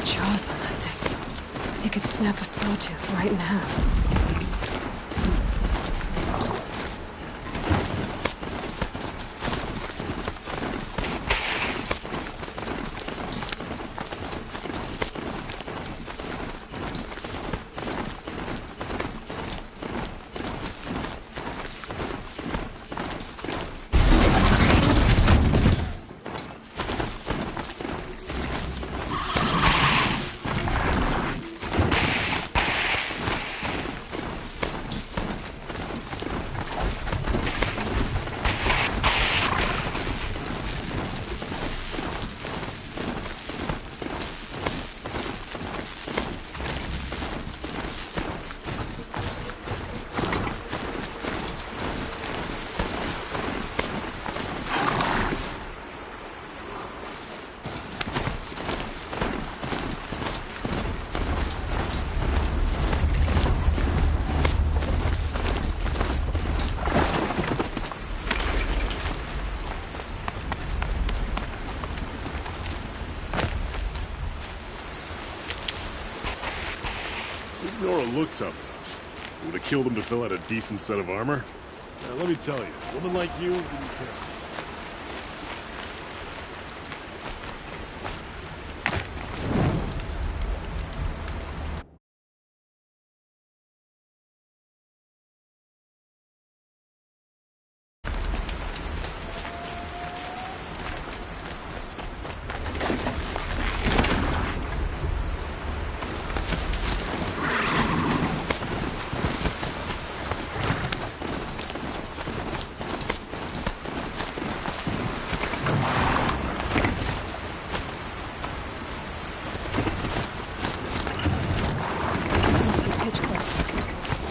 jaws on that thing. It could snap a sawtooth right in half. Nora looked tough enough. It would have killed him to fill out a decent set of armor. Now, let me tell you, a woman like you didn't care.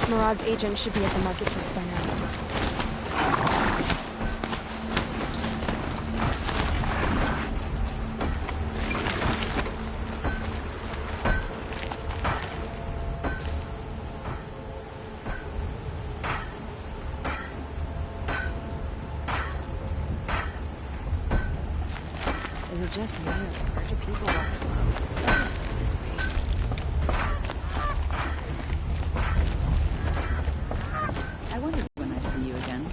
Marad's agent should be at the marketplace by now. Is it just me or do people walk slow? I wonder when I see you again.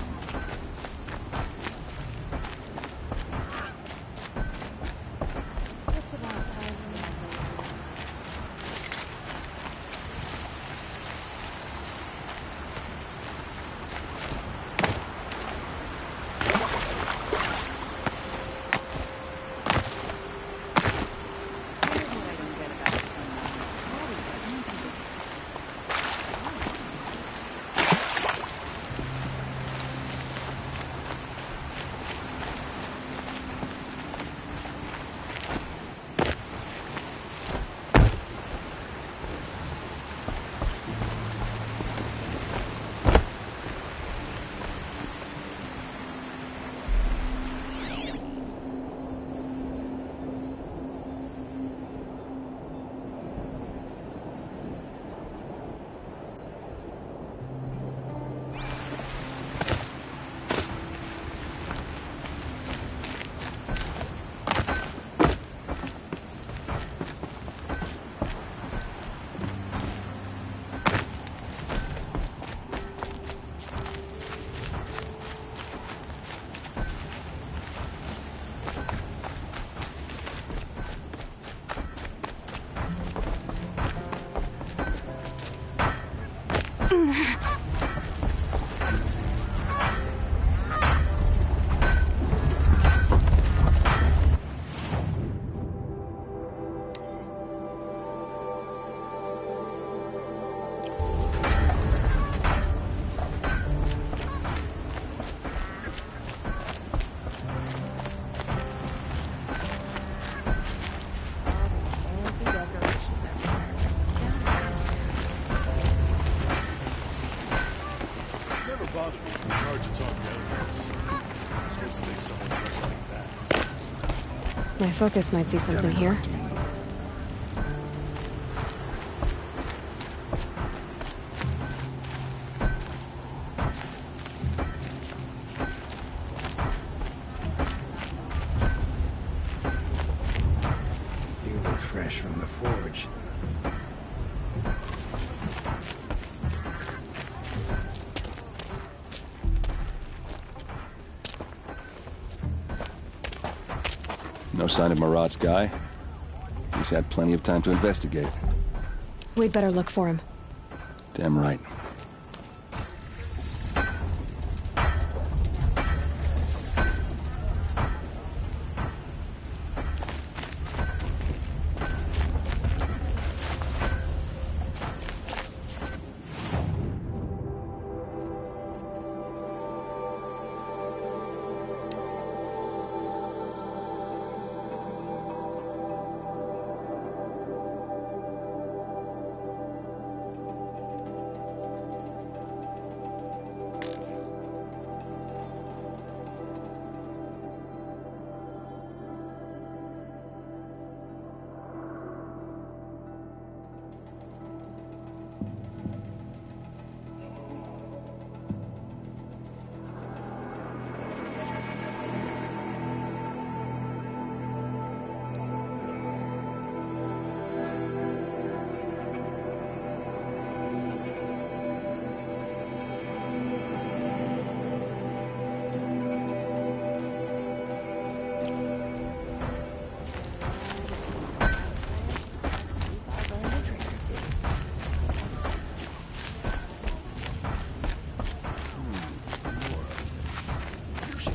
It's about time. My focus might see something here. You look fresh. from the forge. No sign of Marad's guy? He's had plenty of time to investigate. We'd better look for him. Damn right.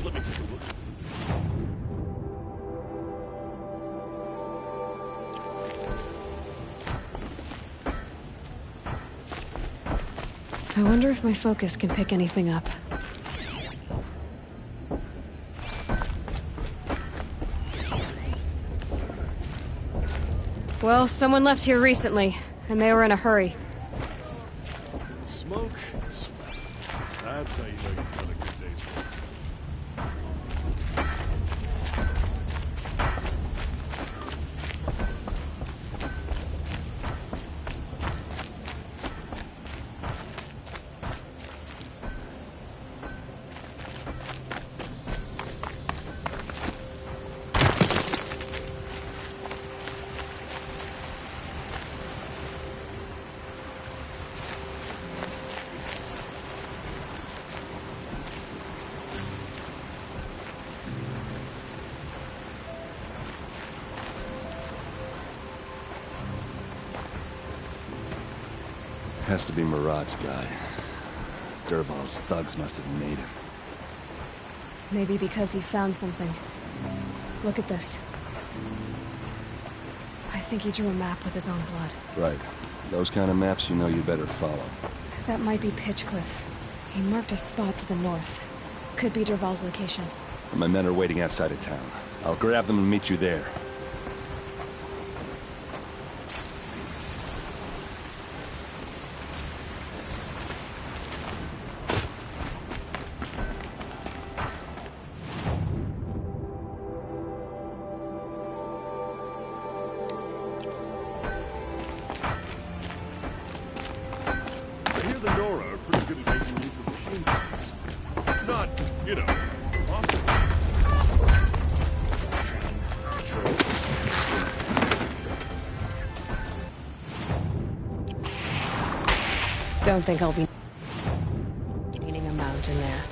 Let me take a look. I wonder if my focus can pick anything up. Well, someone left here recently, and they were in a hurry. Smoke and sweat. That's how you know you've done a good day's work. Has to be Marad's guy. Dervahl's thugs must have made him. Maybe because he found something. Look at this. I think he drew a map with his own blood. Right. Those kind of maps you know you better follow. That might be Pitchcliff. He marked a spot to the north. Could be Dervahl's location. My men are waiting outside of town. I'll grab them and meet you there. I hear the Nora are pretty good at making use of machine guns. Not, you know, awesome. Don't think I'll be needing a mountain there.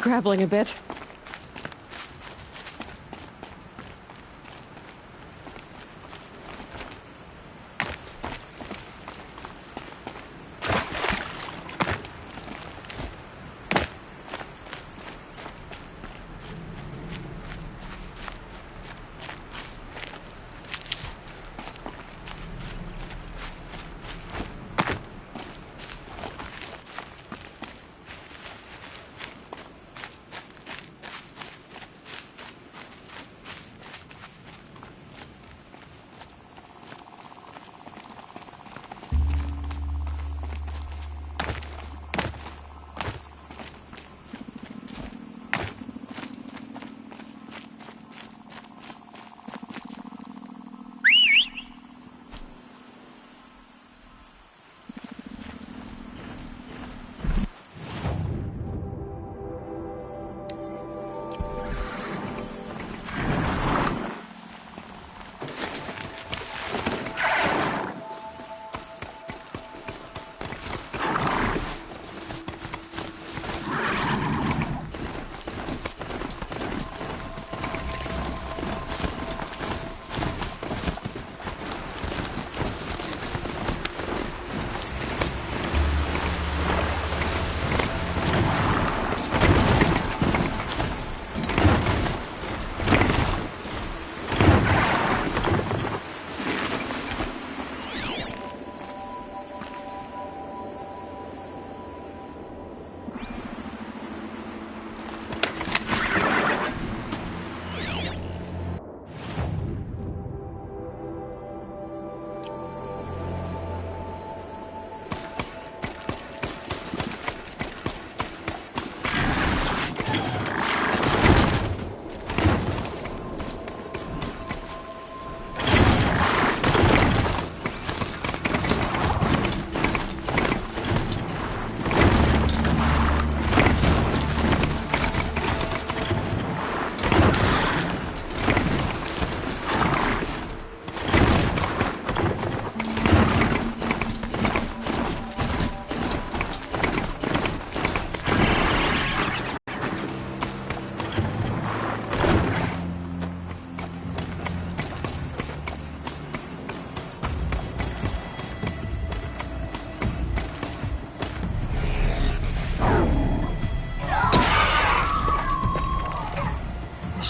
grappling a bit.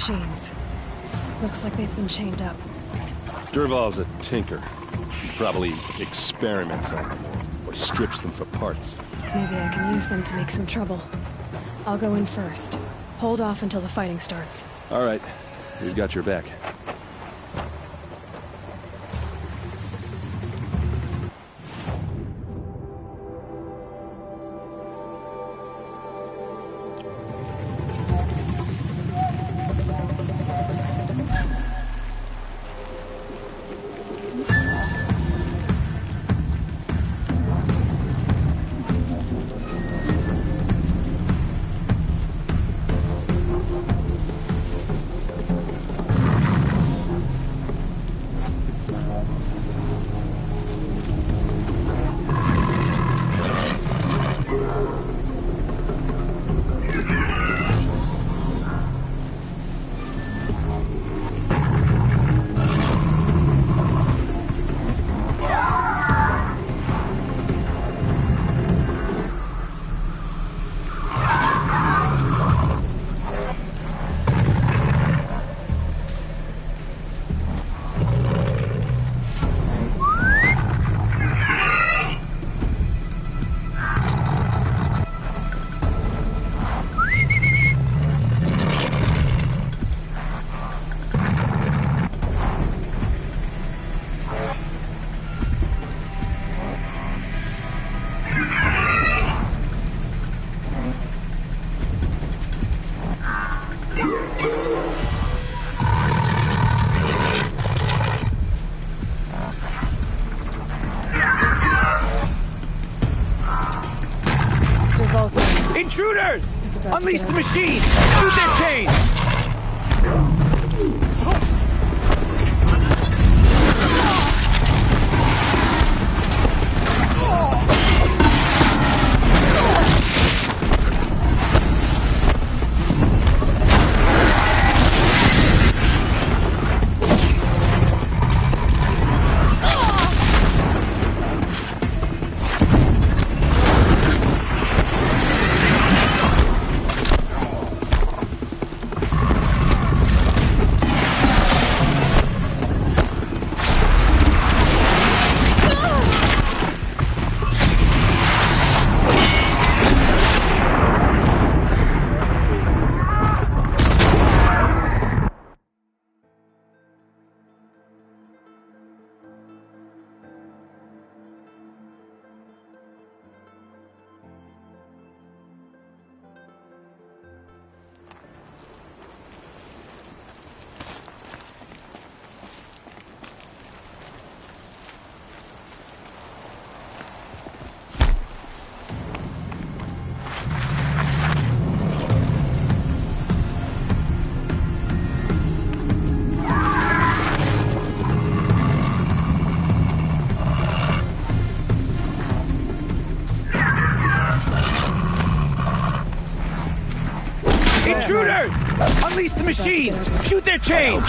Machines. Looks like they've been chained up. Dervahl's a tinker. He probably experiments on them or strips them for parts. Maybe I can use them to make some trouble. I'll go in first. Hold off until the fighting starts. All right. We've got your back. Intruders! Unleash the machine! Shoot their chains! Intruders! Unleash the machines! Shoot their chains!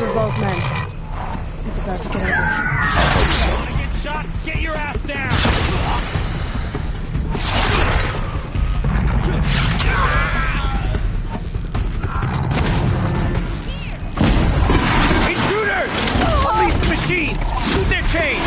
DaWn's men. It's about to get ugly. Wanna get shot? Get your ass down! Intruders! Unleash the machines! Shoot their chains!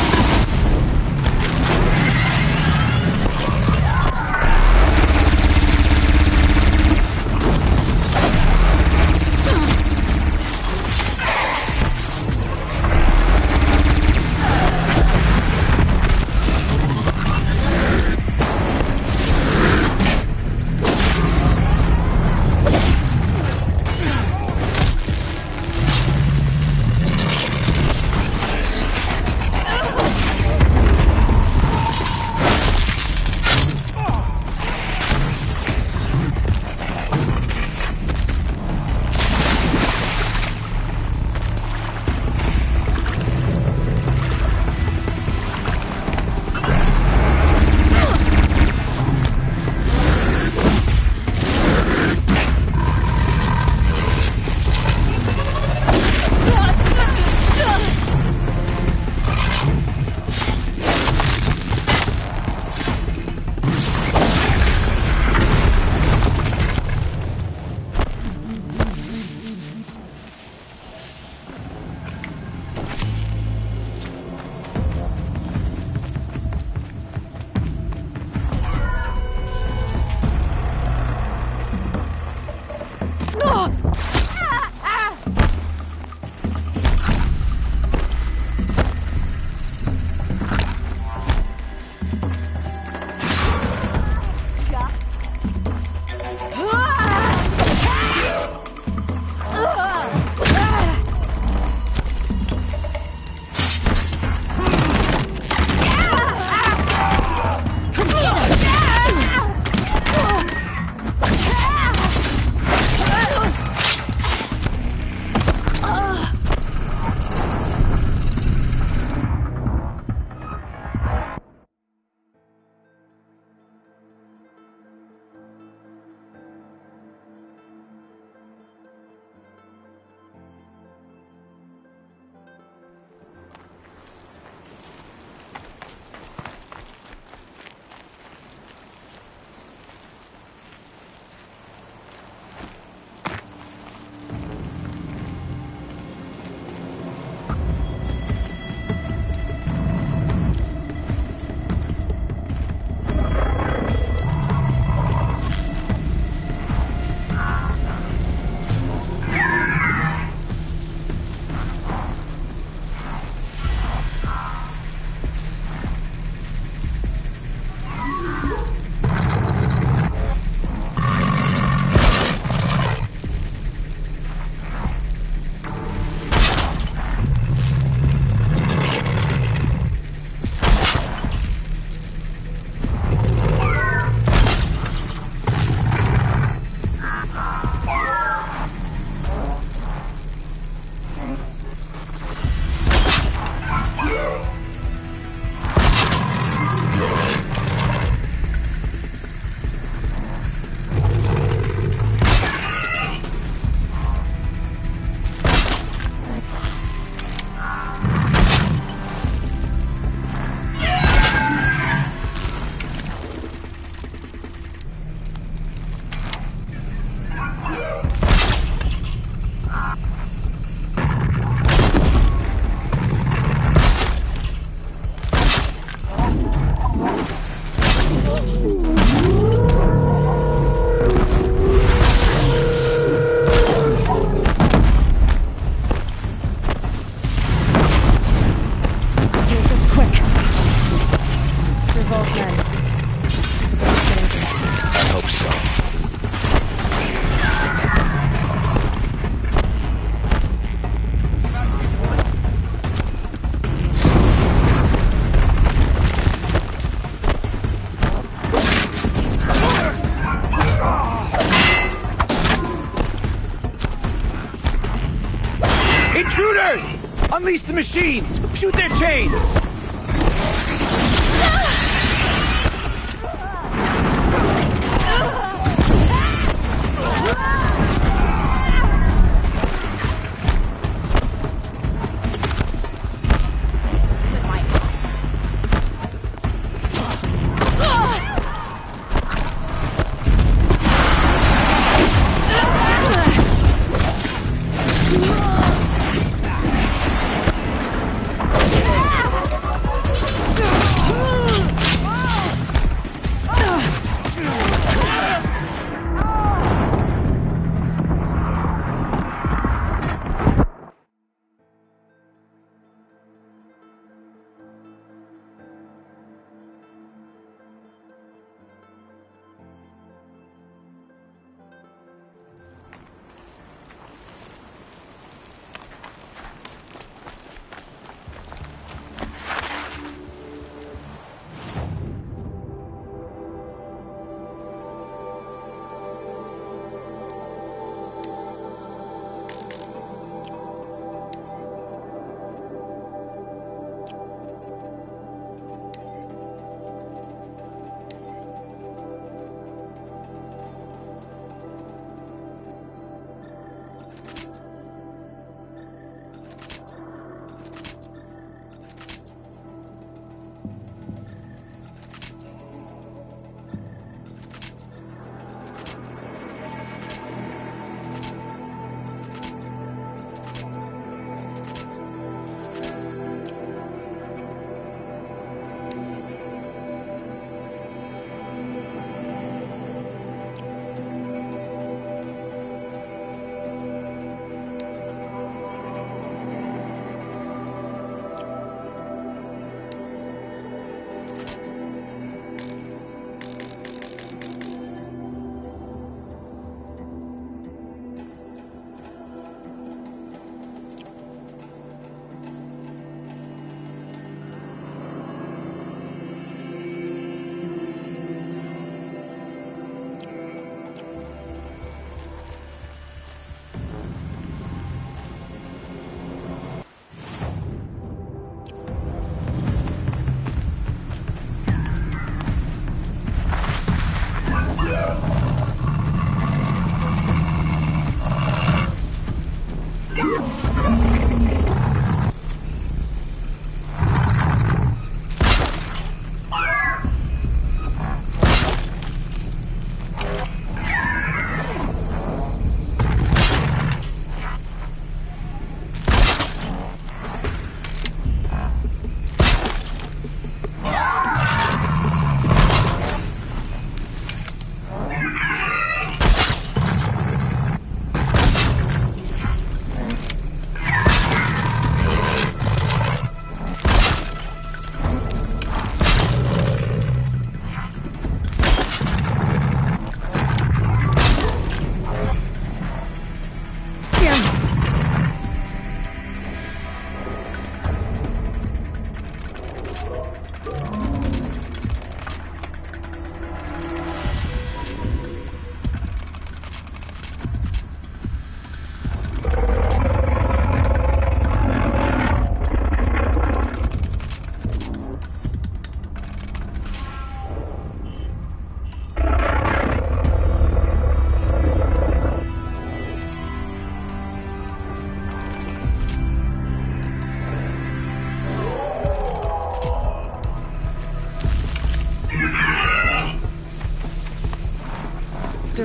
Intruders! Unleash the machines! Shoot their chains!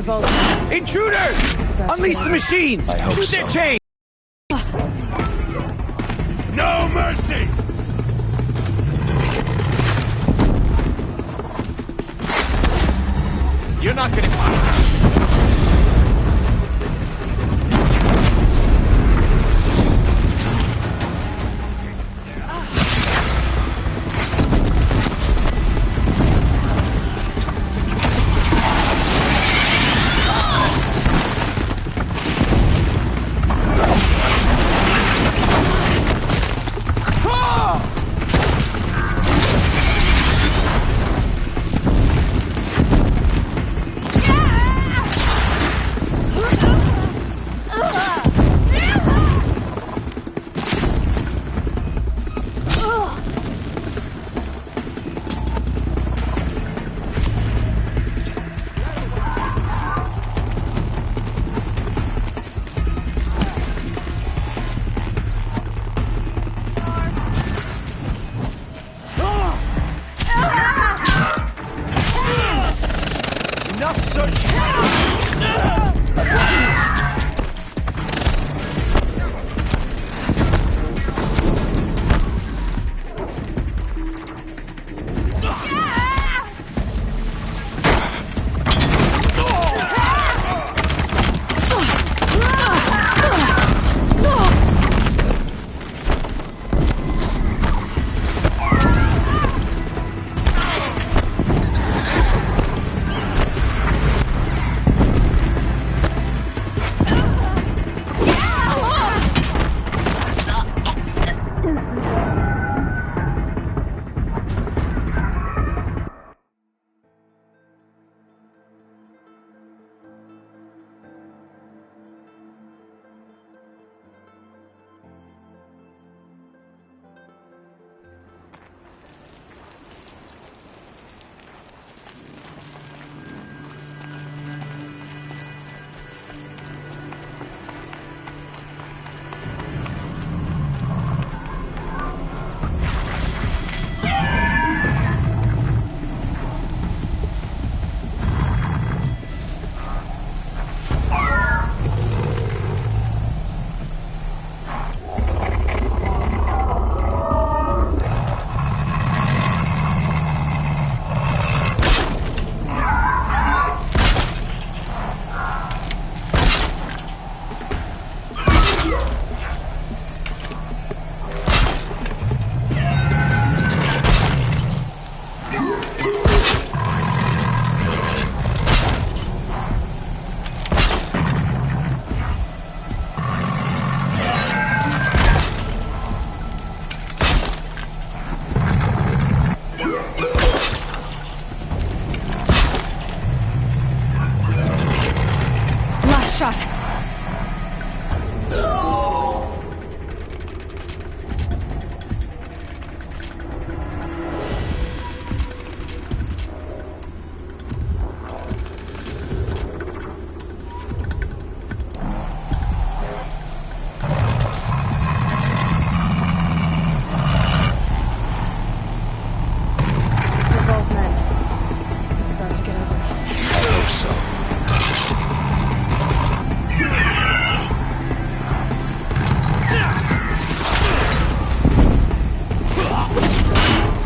DaWn. Intruders! Unleash the machines! I hope Shoot their so. chains! No mercy! You're not gonna see.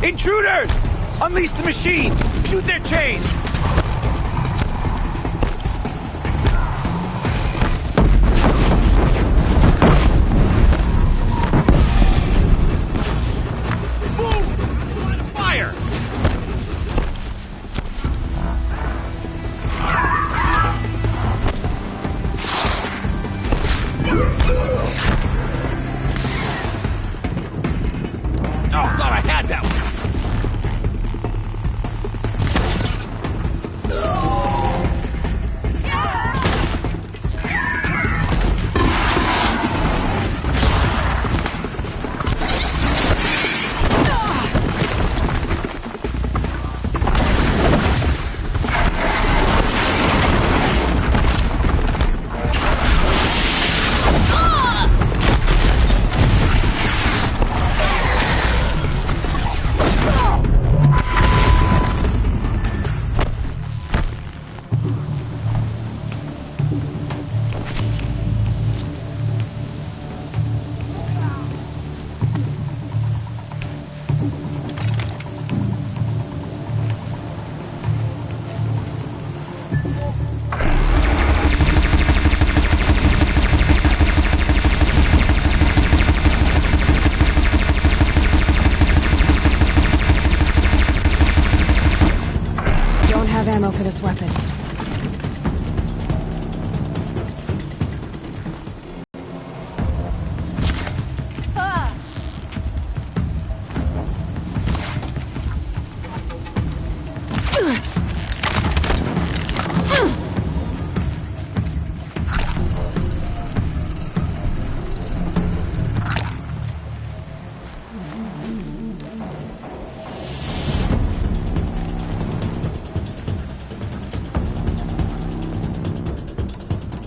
Intruders! Unleash the machines! Shoot their chains! Boom! Line of fire! Oh, thought I had that one! Ammo for this weapon.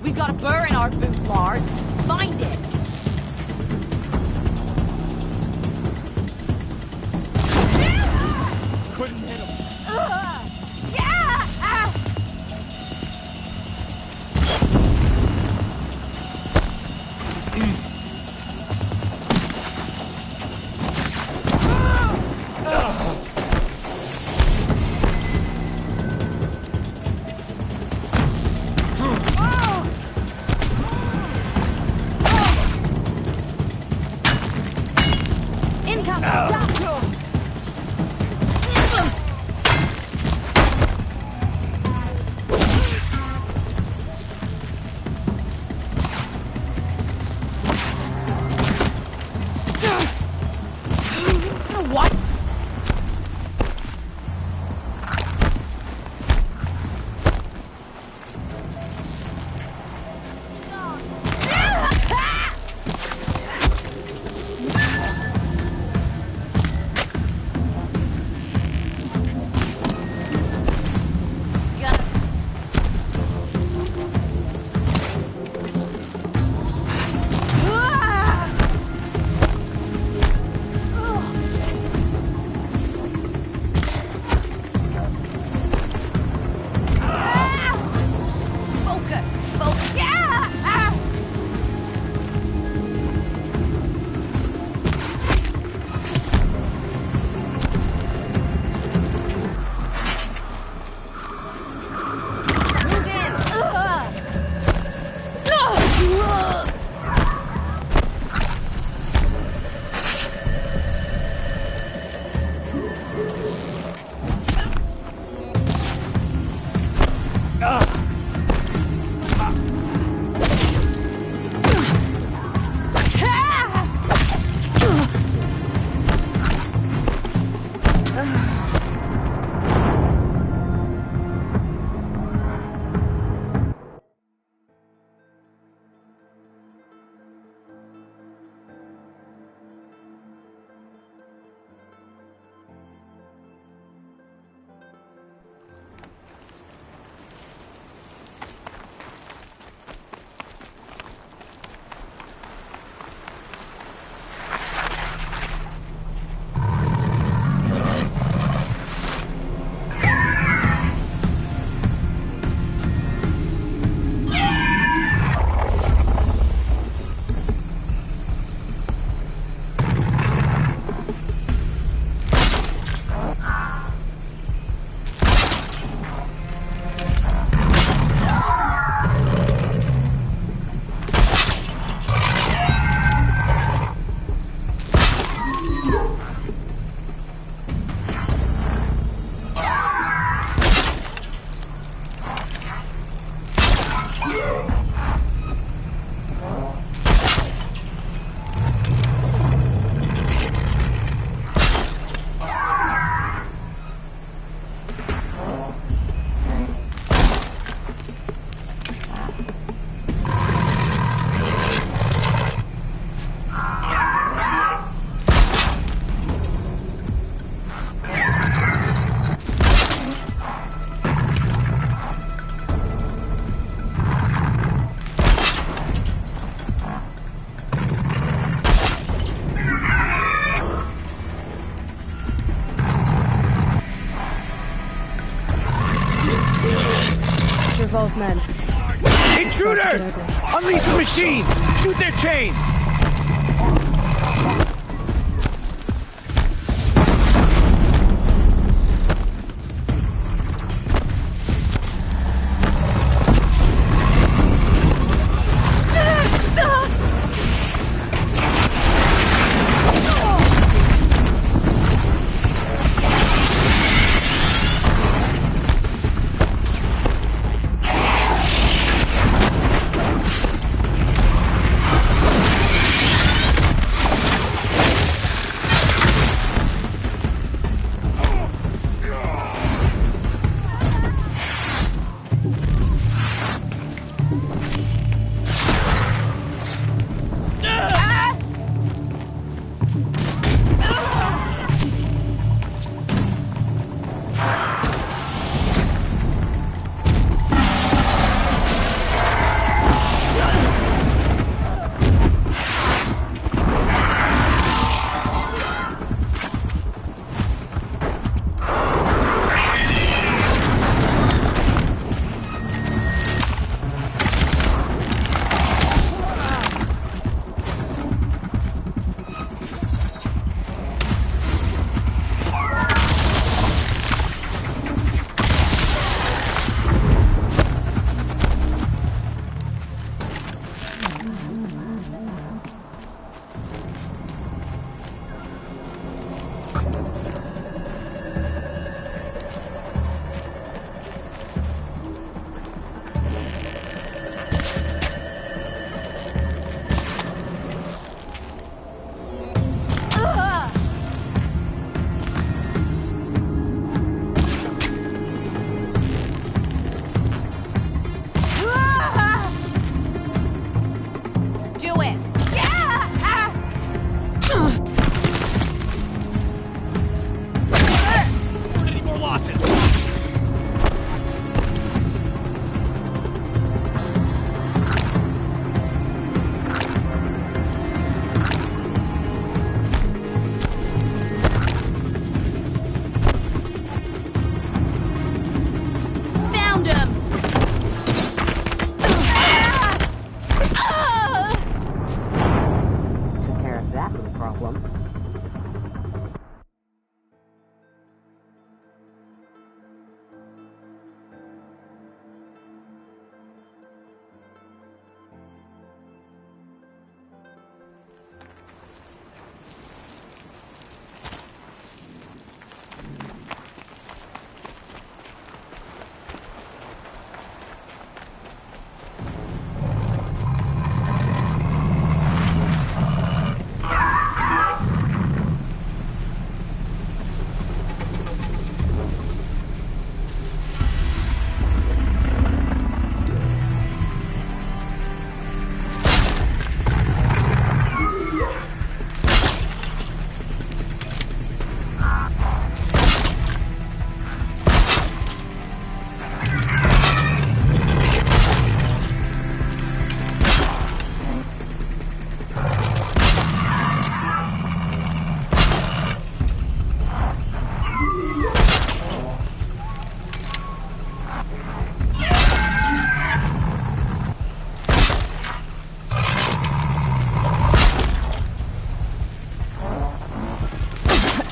We've got a burr in our boot, Lards. Find it! Couldn't hit him. Dervahl's men. Intruders! Unleash the machines! Shoot their chains!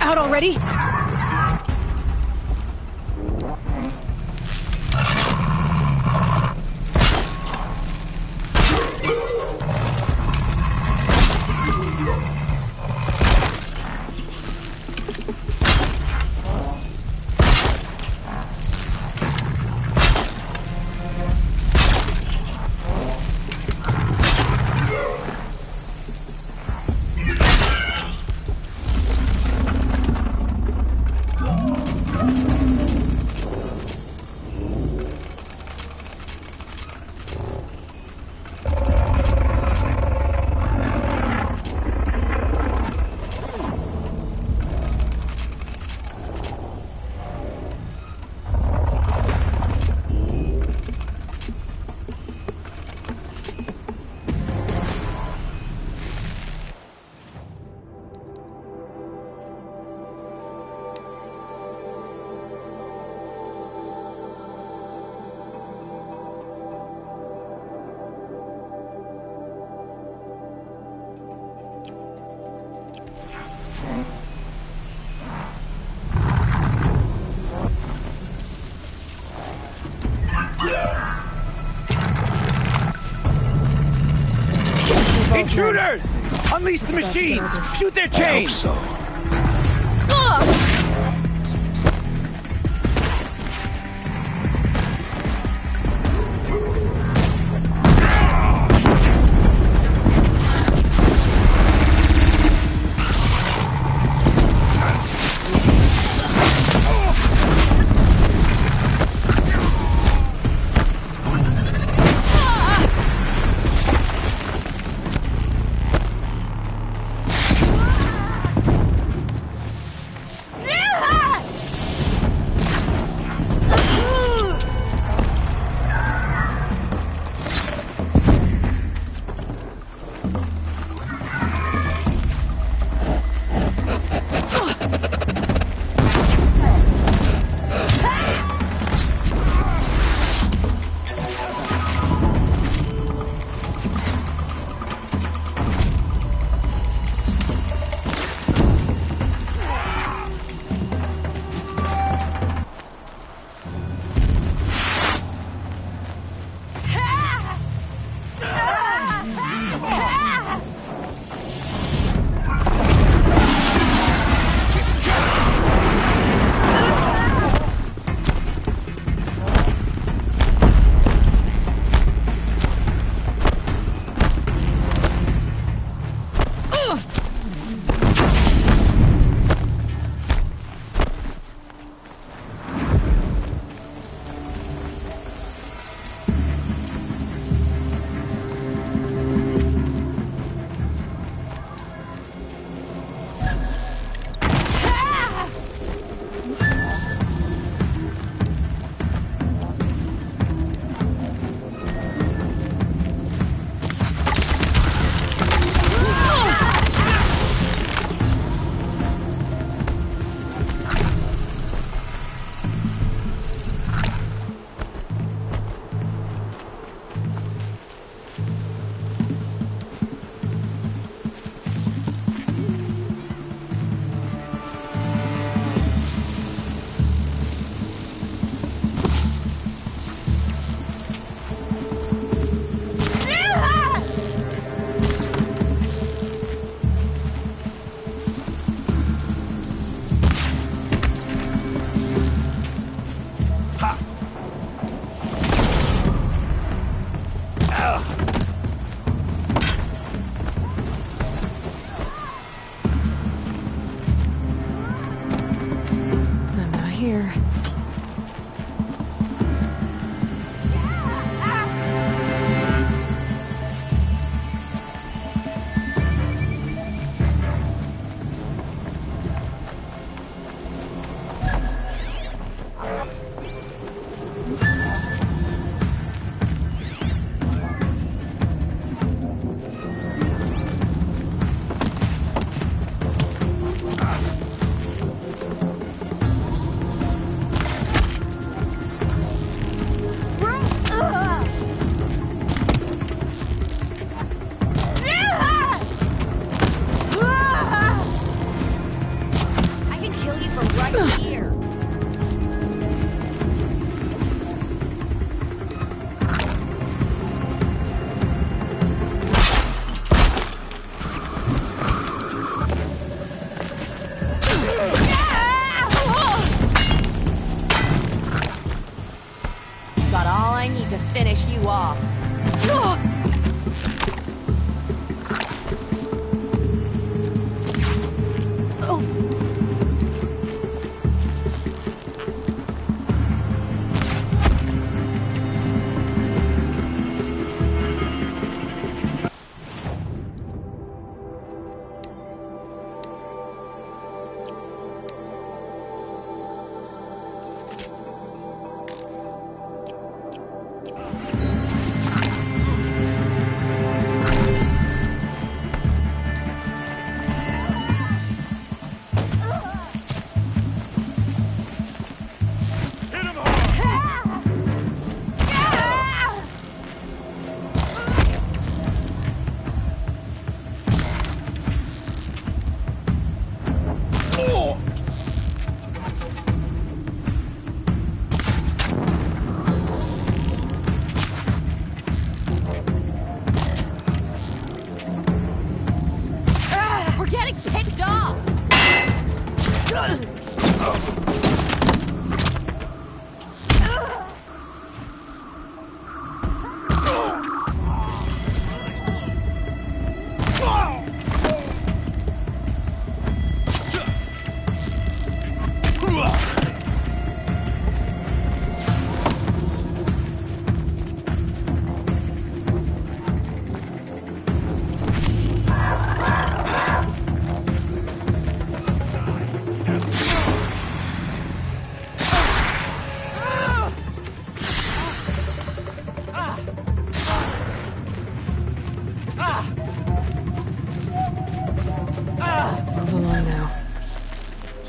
Out already? Dervahl's Intruders! Unleash the It's about to get machines! ugly. Shoot their I hope chains! so.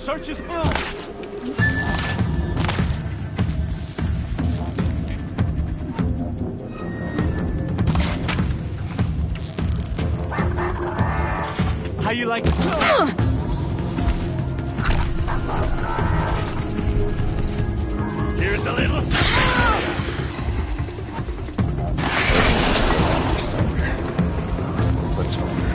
search is on! How you like it? Here's a little... Somewhere. Let's find her.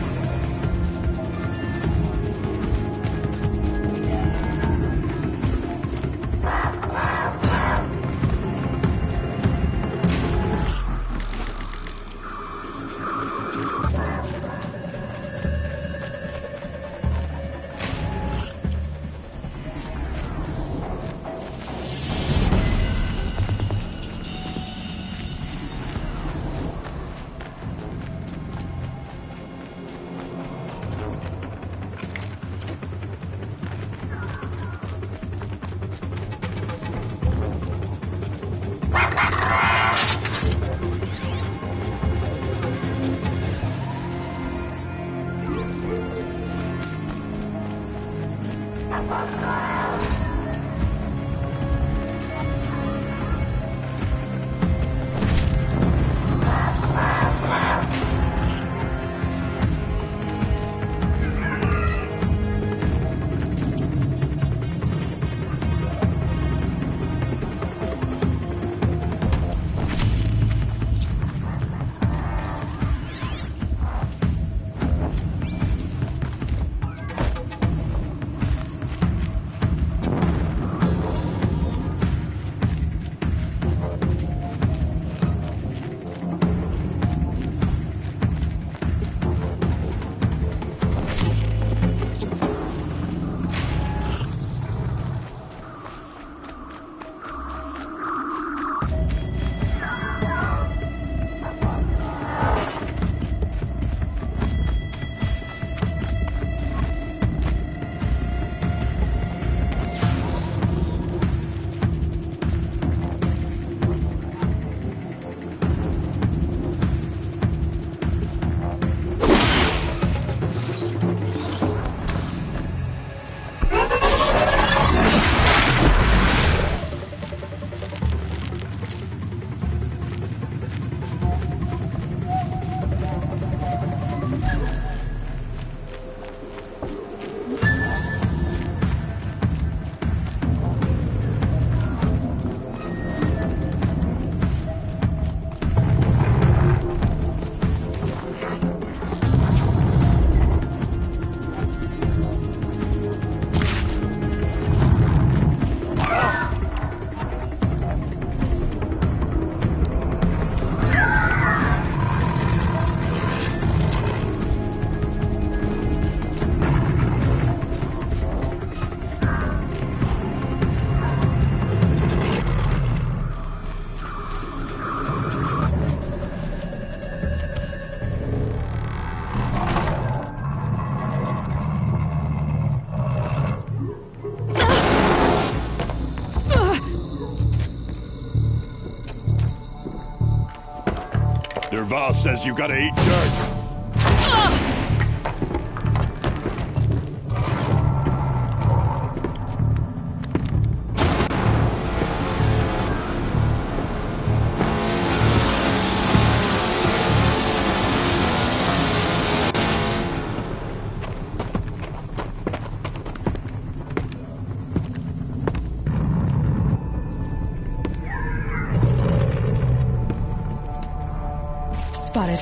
Derval says you gotta eat dirt. Spotted.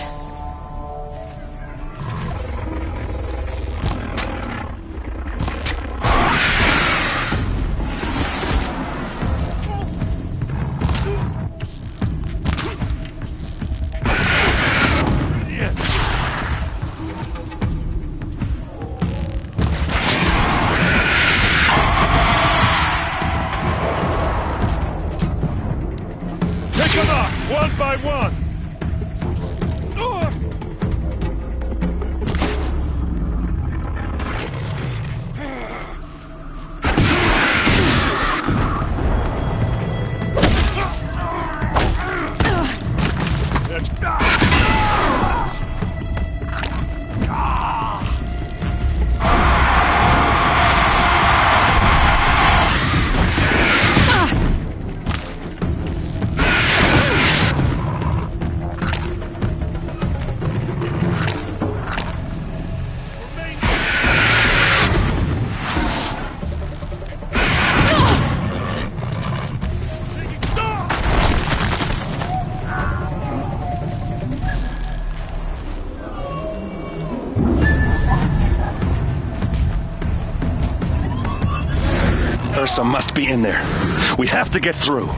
Pick them up, one by one! Ursa must be in there. We have to get through.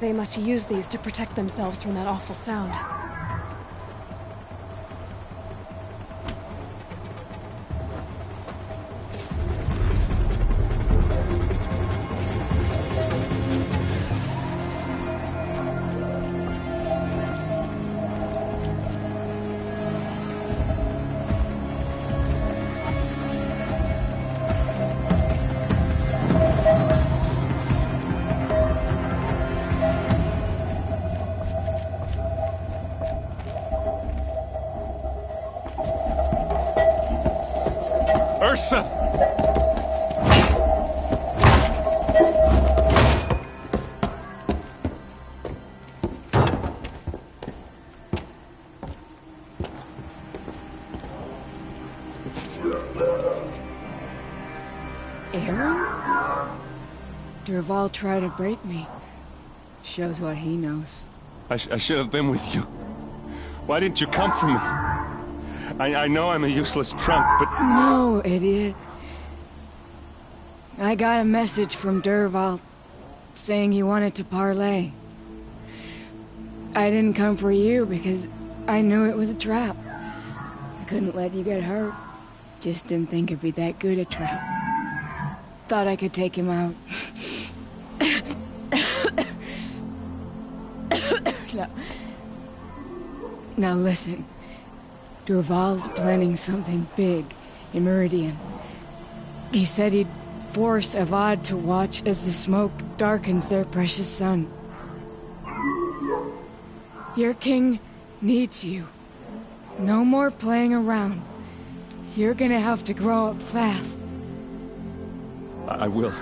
They must use these to protect themselves from that awful sound. Ursa! Aaron? Dervahl tried to break me. Shows what he knows. I should have been with you. Why didn't you come for me? I know I'm a useless trunk, but... No, idiot. I got a message from Dervahl saying he wanted to parlay. I didn't come for you because I knew it was a trap. I couldn't let you get hurt. Just didn't think it'd be that good a trap. Thought I could take him out. Now listen. Dervahl's planning something big in Meridian. He said he'd force Avad to watch as the smoke darkens their precious sun. Your king needs you. No more playing around. You're gonna have to grow up fast. I will.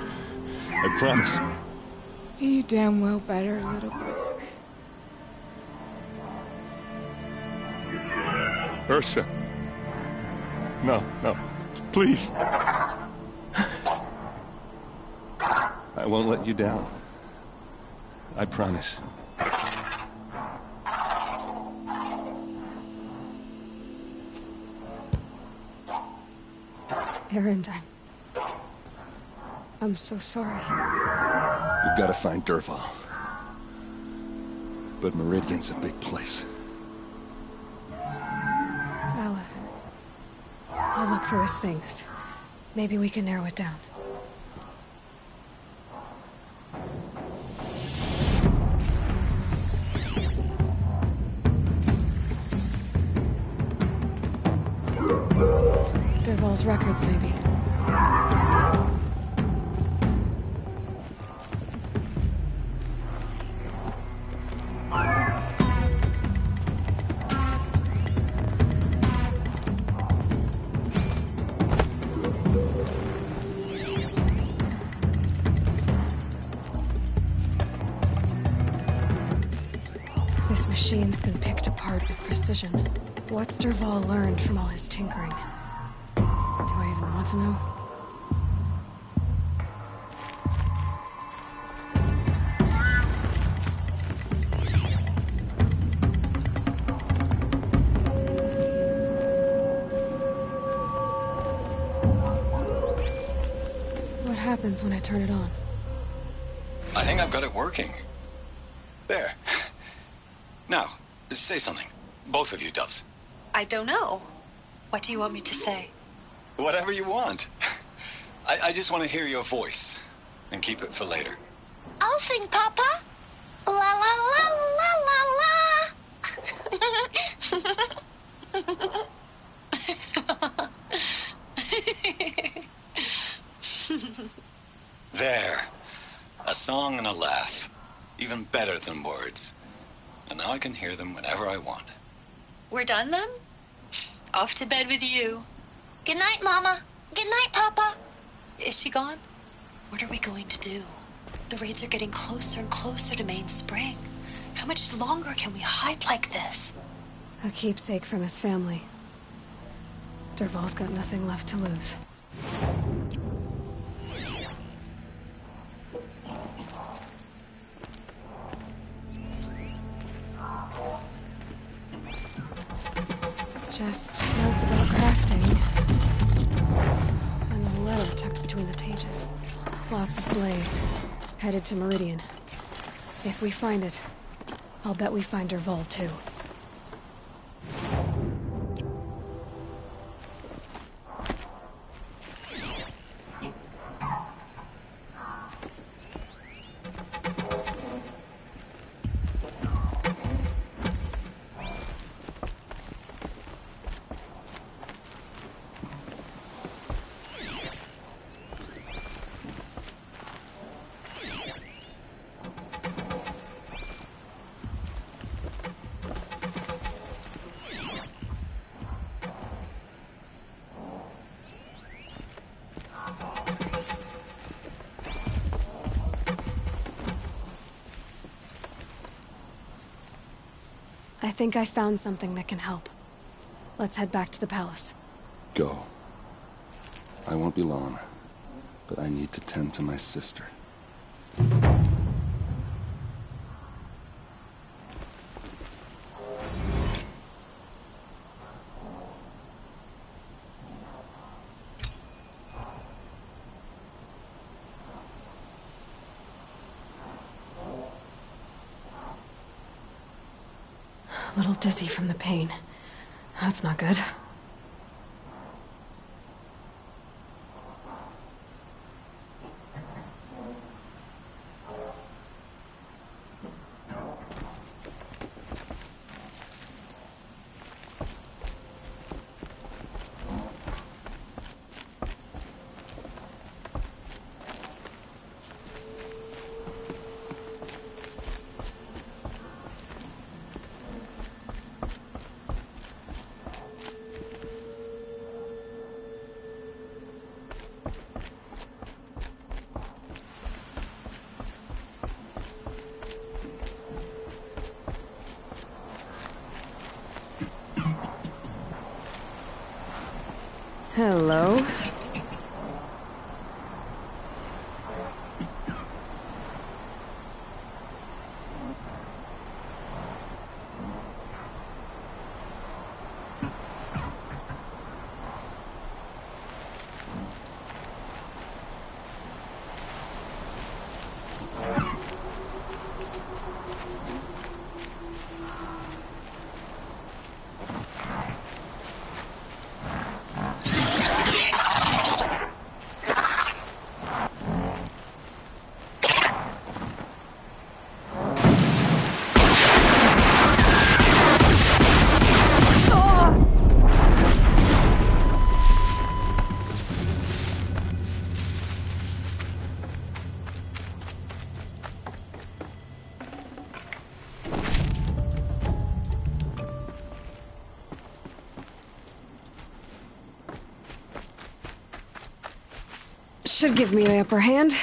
I promise. You damn well better, little brother. Ursa. No, no. Please. I won't let you down. I promise. Aaron, I'm so sorry. We've got to find Dervahl. But Meridian's a big place. I'll look through his things. Maybe we can narrow it down. Dervahl's records, maybe. This machine's been picked apart with precision. What's Dervahl learned from all his tinkering? Do I even want to know? What happens when I turn it on? I think I've got it working. There. Now, say something. Both of you, Doves. I don't know. What do you want me to say? Whatever you want. I just want to hear your voice. And keep it for later. I'll sing, Papa. La la la la la la. There. A song and a laugh. Even better than words. And now I can hear them whenever I want. We're done then? Off to bed with you. Good night, Mama. Good night, Papa. Is she gone? What are we going to do? The raids are getting closer and closer to Main Spring. How much longer can we hide like this? A keepsake from his family. Dervahl's got nothing left to lose. Just notes about crafting. And a letter tucked between the pages. Lots of blaze. Headed to Meridian. If we find it, I'll bet we find Dervahl too. I think I found something that can help. Let's head back to the palace. Go. I won't be long, but I need to tend to my sister. A little dizzy from the pain. That's not good. Hello? Should give me the upper hand.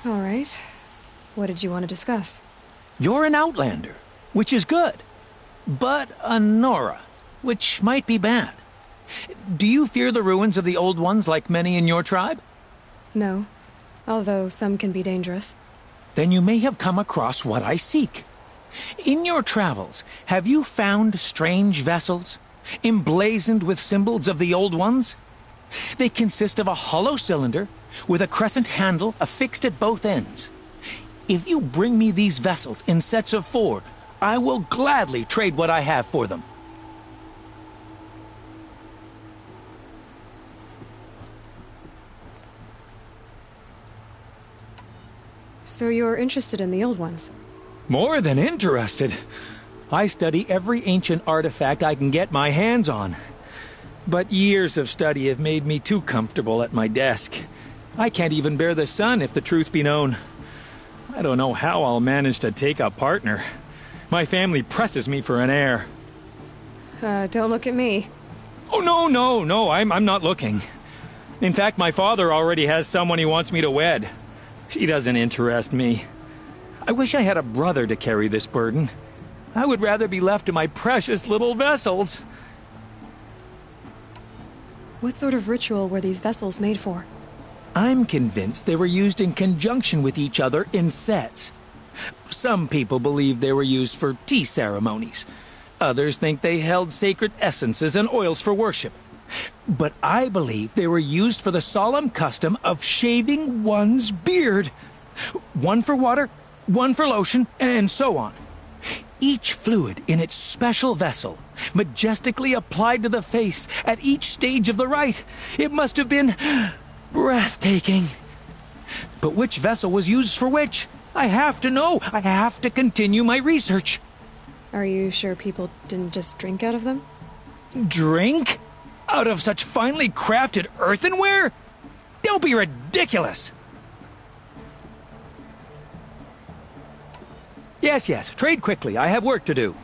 All right. What did you want to discuss? You're an outlander, which is good. But a Nora, which might be bad. Do you fear the ruins of the Old Ones like many in your tribe? No. Although some can be dangerous. Then you may have come across what I seek. In your travels, have you found strange vessels, emblazoned with symbols of the Old Ones? They consist of a hollow cylinder with a crescent handle affixed at both ends. If you bring me these vessels in sets of 4, I will gladly trade what I have for them. So you're interested in the Old Ones? More than interested. I study every ancient artifact I can get my hands on. But years of study have made me too comfortable at my desk. I can't even bear the sun, if the truth be known. I don't know how I'll manage to take a partner. My family presses me for an heir. Don't look at me. Oh, no, I'm not looking. In fact, my father already has someone he wants me to wed. She doesn't interest me. I wish I had a brother to carry this burden. I would rather be left to my precious little vessels. What sort of ritual were these vessels made for? I'm convinced they were used in conjunction with each other in sets. Some people believe they were used for tea ceremonies. Others think they held sacred essences and oils for worship. But I believe they were used for the solemn custom of shaving one's beard. One for water, one for lotion, and so on. Each fluid in its special vessel, majestically applied to the face at each stage of the rite. It must have been breathtaking. But which vessel was used for which? I have to know. I have to continue my research. Are you sure people didn't just drink out of them? Drink? Out of such finely crafted earthenware? Don't be ridiculous! Yes, trade quickly. I have work to do.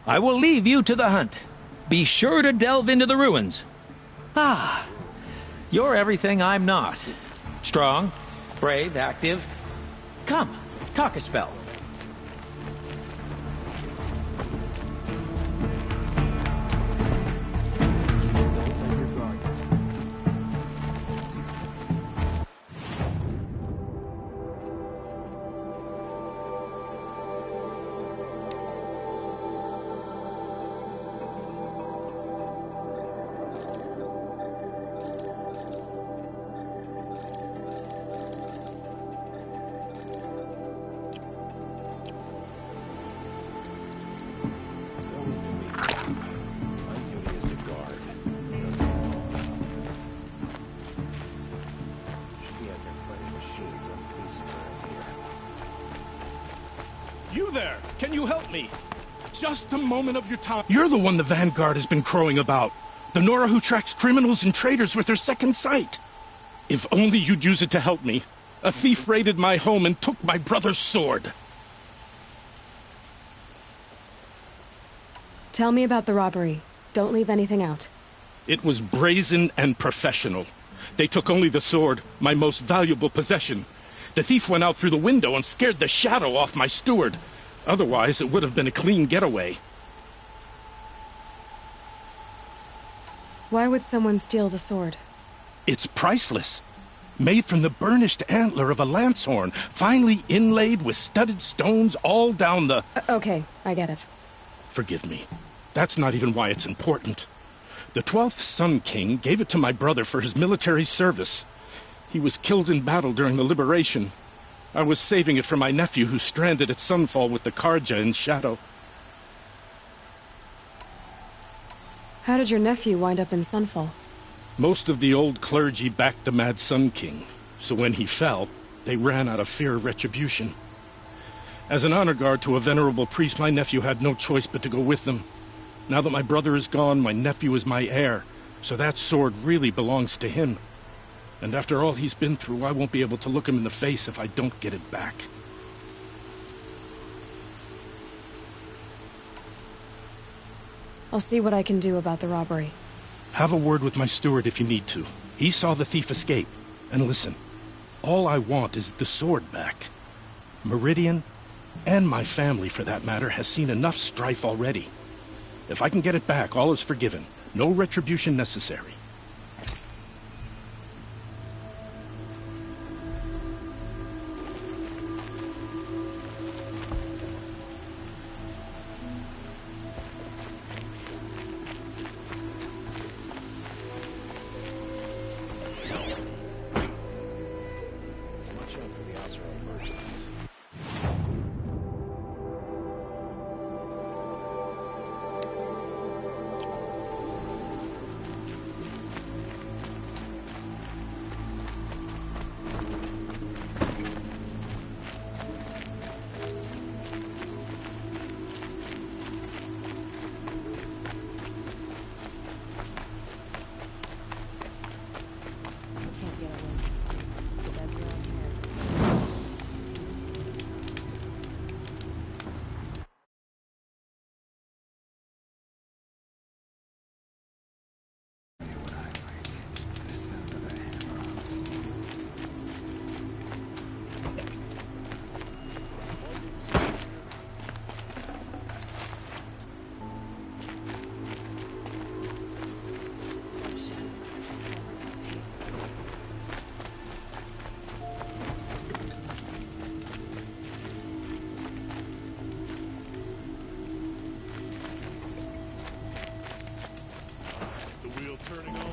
I will leave you to the hunt. Be sure to delve into the ruins. Ah, you're everything I'm not. Strong, brave, active. Come, talk a spell. You there! Can you help me? Just a moment of your time. You're the one the Vanguard has been crowing about. The Nora who tracks criminals and traitors with her second sight. If only you'd use it to help me. A thief raided my home and took my brother's sword. Tell me about the robbery. Don't leave anything out. It was brazen and professional. They took only the sword, my most valuable possession. The thief went out through the window and scared the shadow off my steward. Otherwise, it would have been a clean getaway. Why would someone steal the sword? It's priceless. Made from the burnished antler of a lancehorn, finely inlaid with studded stones all down the... Okay, I get it. Forgive me. That's not even why it's important. The 12th Sun King gave it to my brother for his military service. He was killed in battle during the liberation. I was saving it for my nephew who's stranded at Sunfall with the Karja in Shadow. How did your nephew wind up in Sunfall? Most of the old clergy backed the Mad Sun King, so when he fell, they ran out of fear of retribution. As an honor guard to a venerable priest, my nephew had no choice but to go with them. Now that my brother is gone, my nephew is my heir, so that sword really belongs to him. And after all he's been through, I won't be able to look him in the face if I don't get it back. I'll see what I can do about the robbery. Have a word with my steward if you need to. He saw the thief escape. And listen, all I want is the sword back. Meridian, and my family for that matter, has seen enough strife already. If I can get it back, all is forgiven. No retribution necessary. Turning all day.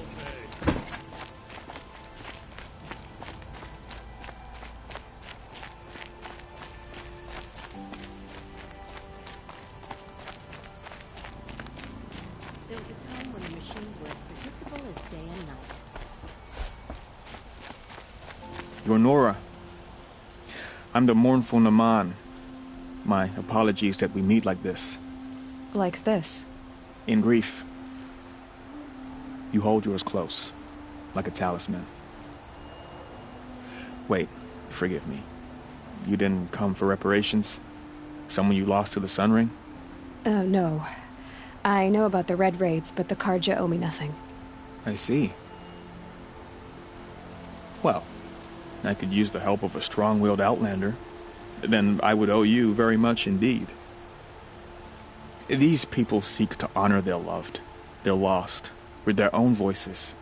There was a time when the machines were as predictable as day and night. You're Nora. I'm the mournful DaWn. My apologies that we meet like this. Like this? In grief. You hold yours close, like a talisman. Wait, forgive me. You didn't come for reparations? Someone you lost to the Sun Ring? No. I know about the Red Raids, but the Karja owe me nothing. I see. Well, I could use the help of a strong-willed outlander. Then I would owe you very much indeed. These people seek to honor their loved, their lost, with their own voices,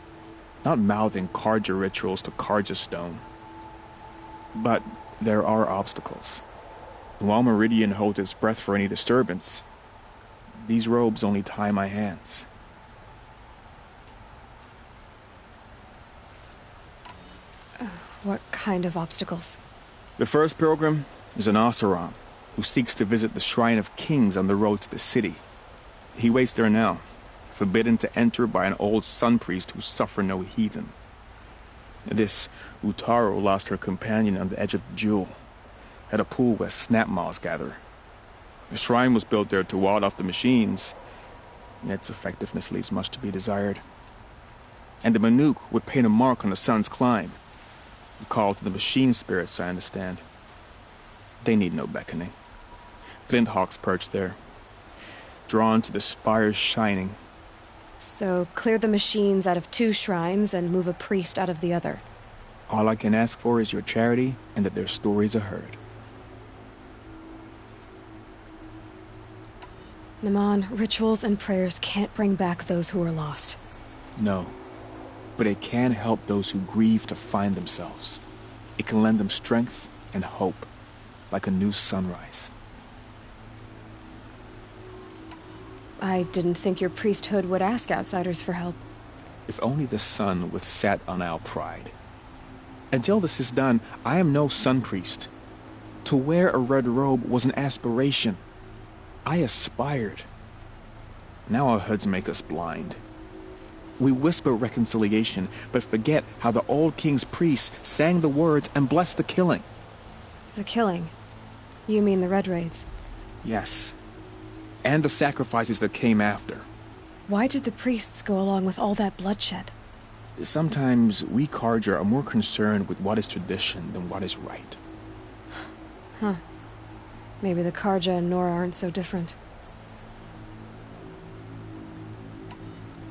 not mouthing Karja rituals to Karja stone. But there are obstacles. While Meridian holds its breath for any disturbance, these robes only tie my hands. What kind of obstacles? The first pilgrim is an Oseram who seeks to visit the Shrine of Kings on the road to the city. He waits there now, forbidden to enter by an old sun priest who suffer no heathen. This Utaro lost her companion on the edge of the Jewel, at a pool where snap moths gather. The shrine was built there to ward off the machines, and its effectiveness leaves much to be desired. And the Manuk would paint a mark on the sun's climb, a call to the machine spirits, I understand. They need no beckoning. Glint hawks perch there, drawn to the spire's shining. So, clear the machines out of 2 shrines and move a priest out of the other. All I can ask for is your charity and that their stories are heard. DaWn, rituals and prayers can't bring back those who are lost. No, but it can help those who grieve to find themselves. It can lend them strength and hope, like a new sunrise. I didn't think your priesthood would ask outsiders for help. If only the sun would set on our pride. Until this is done, I am no sun priest. To wear a red robe was an aspiration. I aspired. Now our hoods make us blind. We whisper reconciliation, but forget how the old king's priests sang the words and blessed the killing. The killing? You mean the Red Raids? Yes. and the sacrifices that came after. Why did the priests go along with all that bloodshed? Sometimes we Carja are more concerned with what is tradition than what is right. Huh. Maybe the Carja and Nora aren't so different.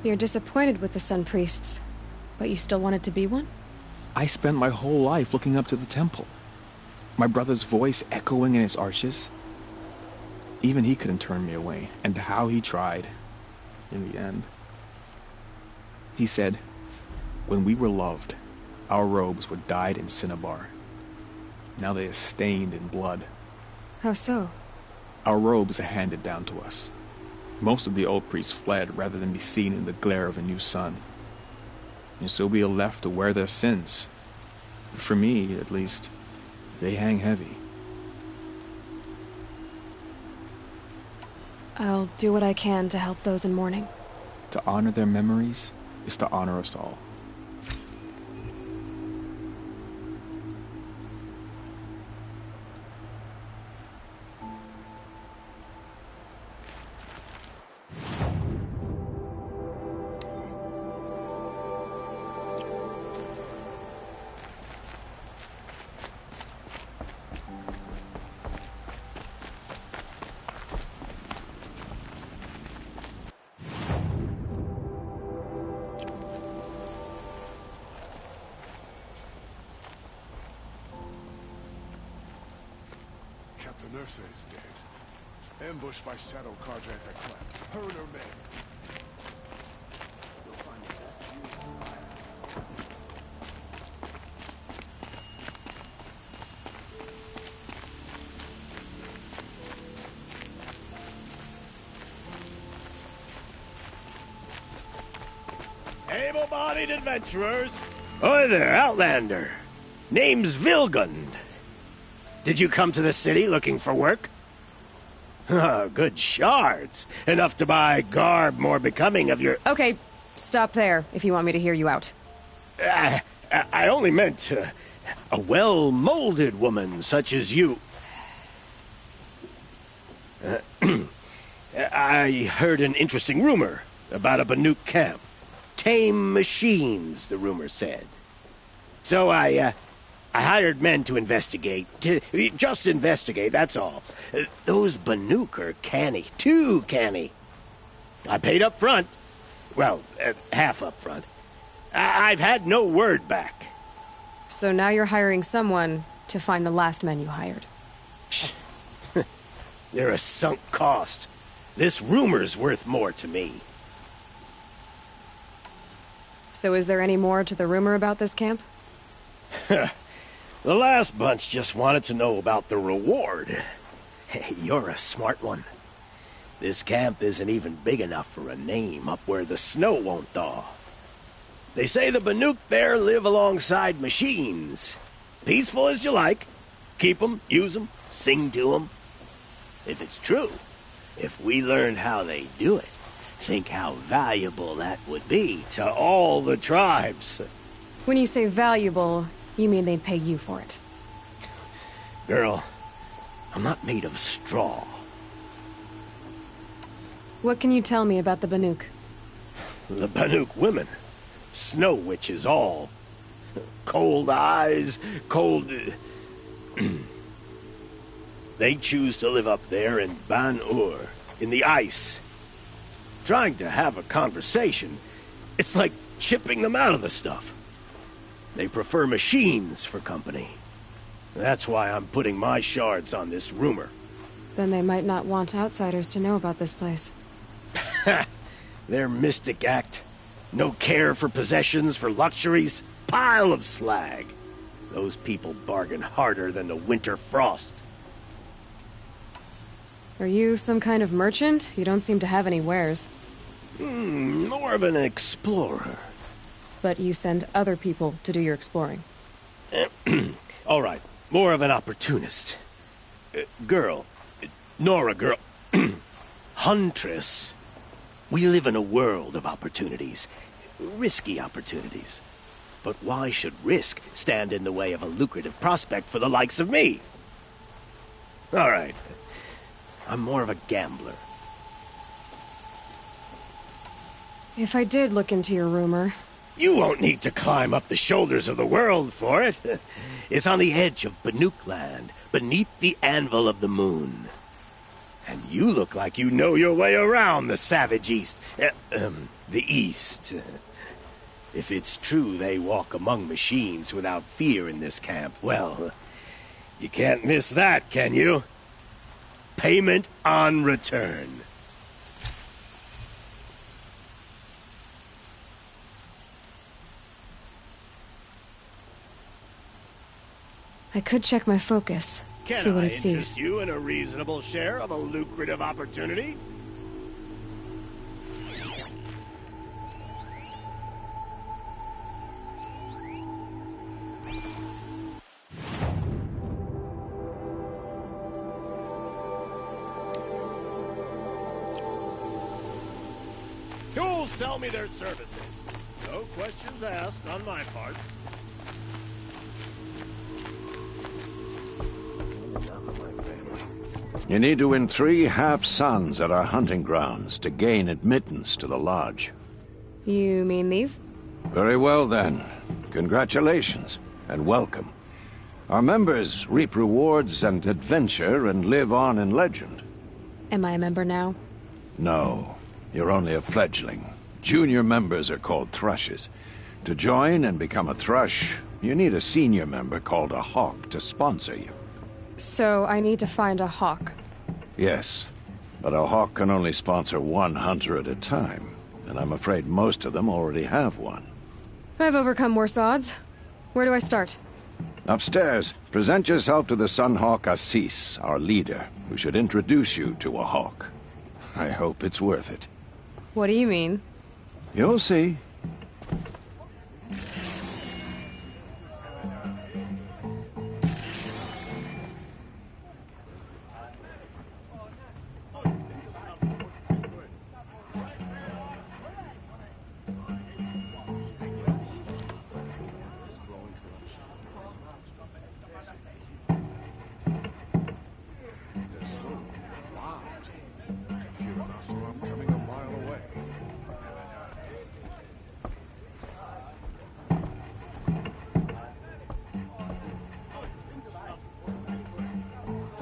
You're disappointed with the Sun Priests, but you still wanted to be one? I spent my whole life looking up to the temple. My brother's voice echoing in its arches. Even he couldn't turn me away, and how he tried. In the end. He said, when we were loved, our robes were dyed in cinnabar. Now they are stained in blood. How so? Our robes are handed down to us. Most of the old priests fled rather than be seen in the glare of a new sun. And so we are left to wear their sins. For me, at least, they hang heavy. I'll do what I can to help those in mourning. To honor their memories is to honor us all. Captain Ursa is dead. Ambushed by Shadow Carja at the cleft. Her and her men. You'll find the best view of the fire. Able-bodied adventurers! Oi there, Outlander. Name's Vilgund. Did you come to the city looking for work? Oh, good shards. Enough to buy garb more becoming of your... Okay, stop there, if you want me to hear you out. I only meant a well-molded woman such as you. I heard an interesting rumor about a Banuk camp. Tame machines, the rumor said. So I hired men to investigate. Just investigate, that's all. Those Banuk are canny. Too canny. I paid up front. Well, half up front. I've had no word back. So now you're hiring someone to find the last men you hired. They're a sunk cost. This rumor's worth more to me. So is there any more to the rumor about this camp? The last bunch just wanted to know about the reward. Hey, you're a smart one. This camp isn't even big enough for a name up where the snow won't thaw. They say the Banuk there live alongside machines. Peaceful as you like. Keep 'em, use 'em, sing to 'em. If it's true, if we learned how they do it, think how valuable that would be to all the tribes. When you say valuable, you mean they'd pay you for it. Girl, I'm not made of straw. What can you tell me about the Banuk? The Banuk women. Snow witches all. Cold eyes, cold... They choose to live up there in Ban-Ur, in the ice. Trying to have a conversation, it's like chipping them out of the stuff. They prefer machines for company. That's why I'm putting my shards on this rumor. Then they might not want outsiders to know about this place. Their mystic act. No care for possessions, for luxuries. Pile of slag. Those people bargain harder than the winter frost. Are you some kind of merchant? You don't seem to have any wares. More of an explorer. But you send other people to do your exploring. All right, more of an opportunist. Girl. Nora girl. Huntress. We live in a world of opportunities. Risky opportunities. But why should risk stand in the way of a lucrative prospect for the likes of me? All right. I'm more of a gambler. If I did look into your rumor... You won't need to climb up the shoulders of the world for it. It's on the edge of Banuk land, beneath the anvil of the moon. And you look like you know your way around the savage east. The east. If it's true they walk among machines without fear in this camp, well, you can't miss that, can you? Payment on return. I could check my focus, see what it sees. Can I interest you in a reasonable share of a lucrative opportunity? Who'll sell me their services? No questions asked on my part. You need to win 3 half-suns at our hunting grounds to gain admittance to the lodge. You mean these? Very well, then. Congratulations, and welcome. Our members reap rewards and adventure and live on in legend. Am I a member now? No, you're only a fledgling. Junior members are called thrushes. To join and become a thrush, you need a senior member called a hawk to sponsor you. So I need to find a hawk. Yes, but a hawk can only sponsor 1 hunter at a time, and I'm afraid most of them already have one. I've overcome worse odds. Where do I start? Upstairs, present yourself to the Sunhawk Assis, our leader, who should introduce you to a hawk. I hope it's worth it. What do you mean? You'll see.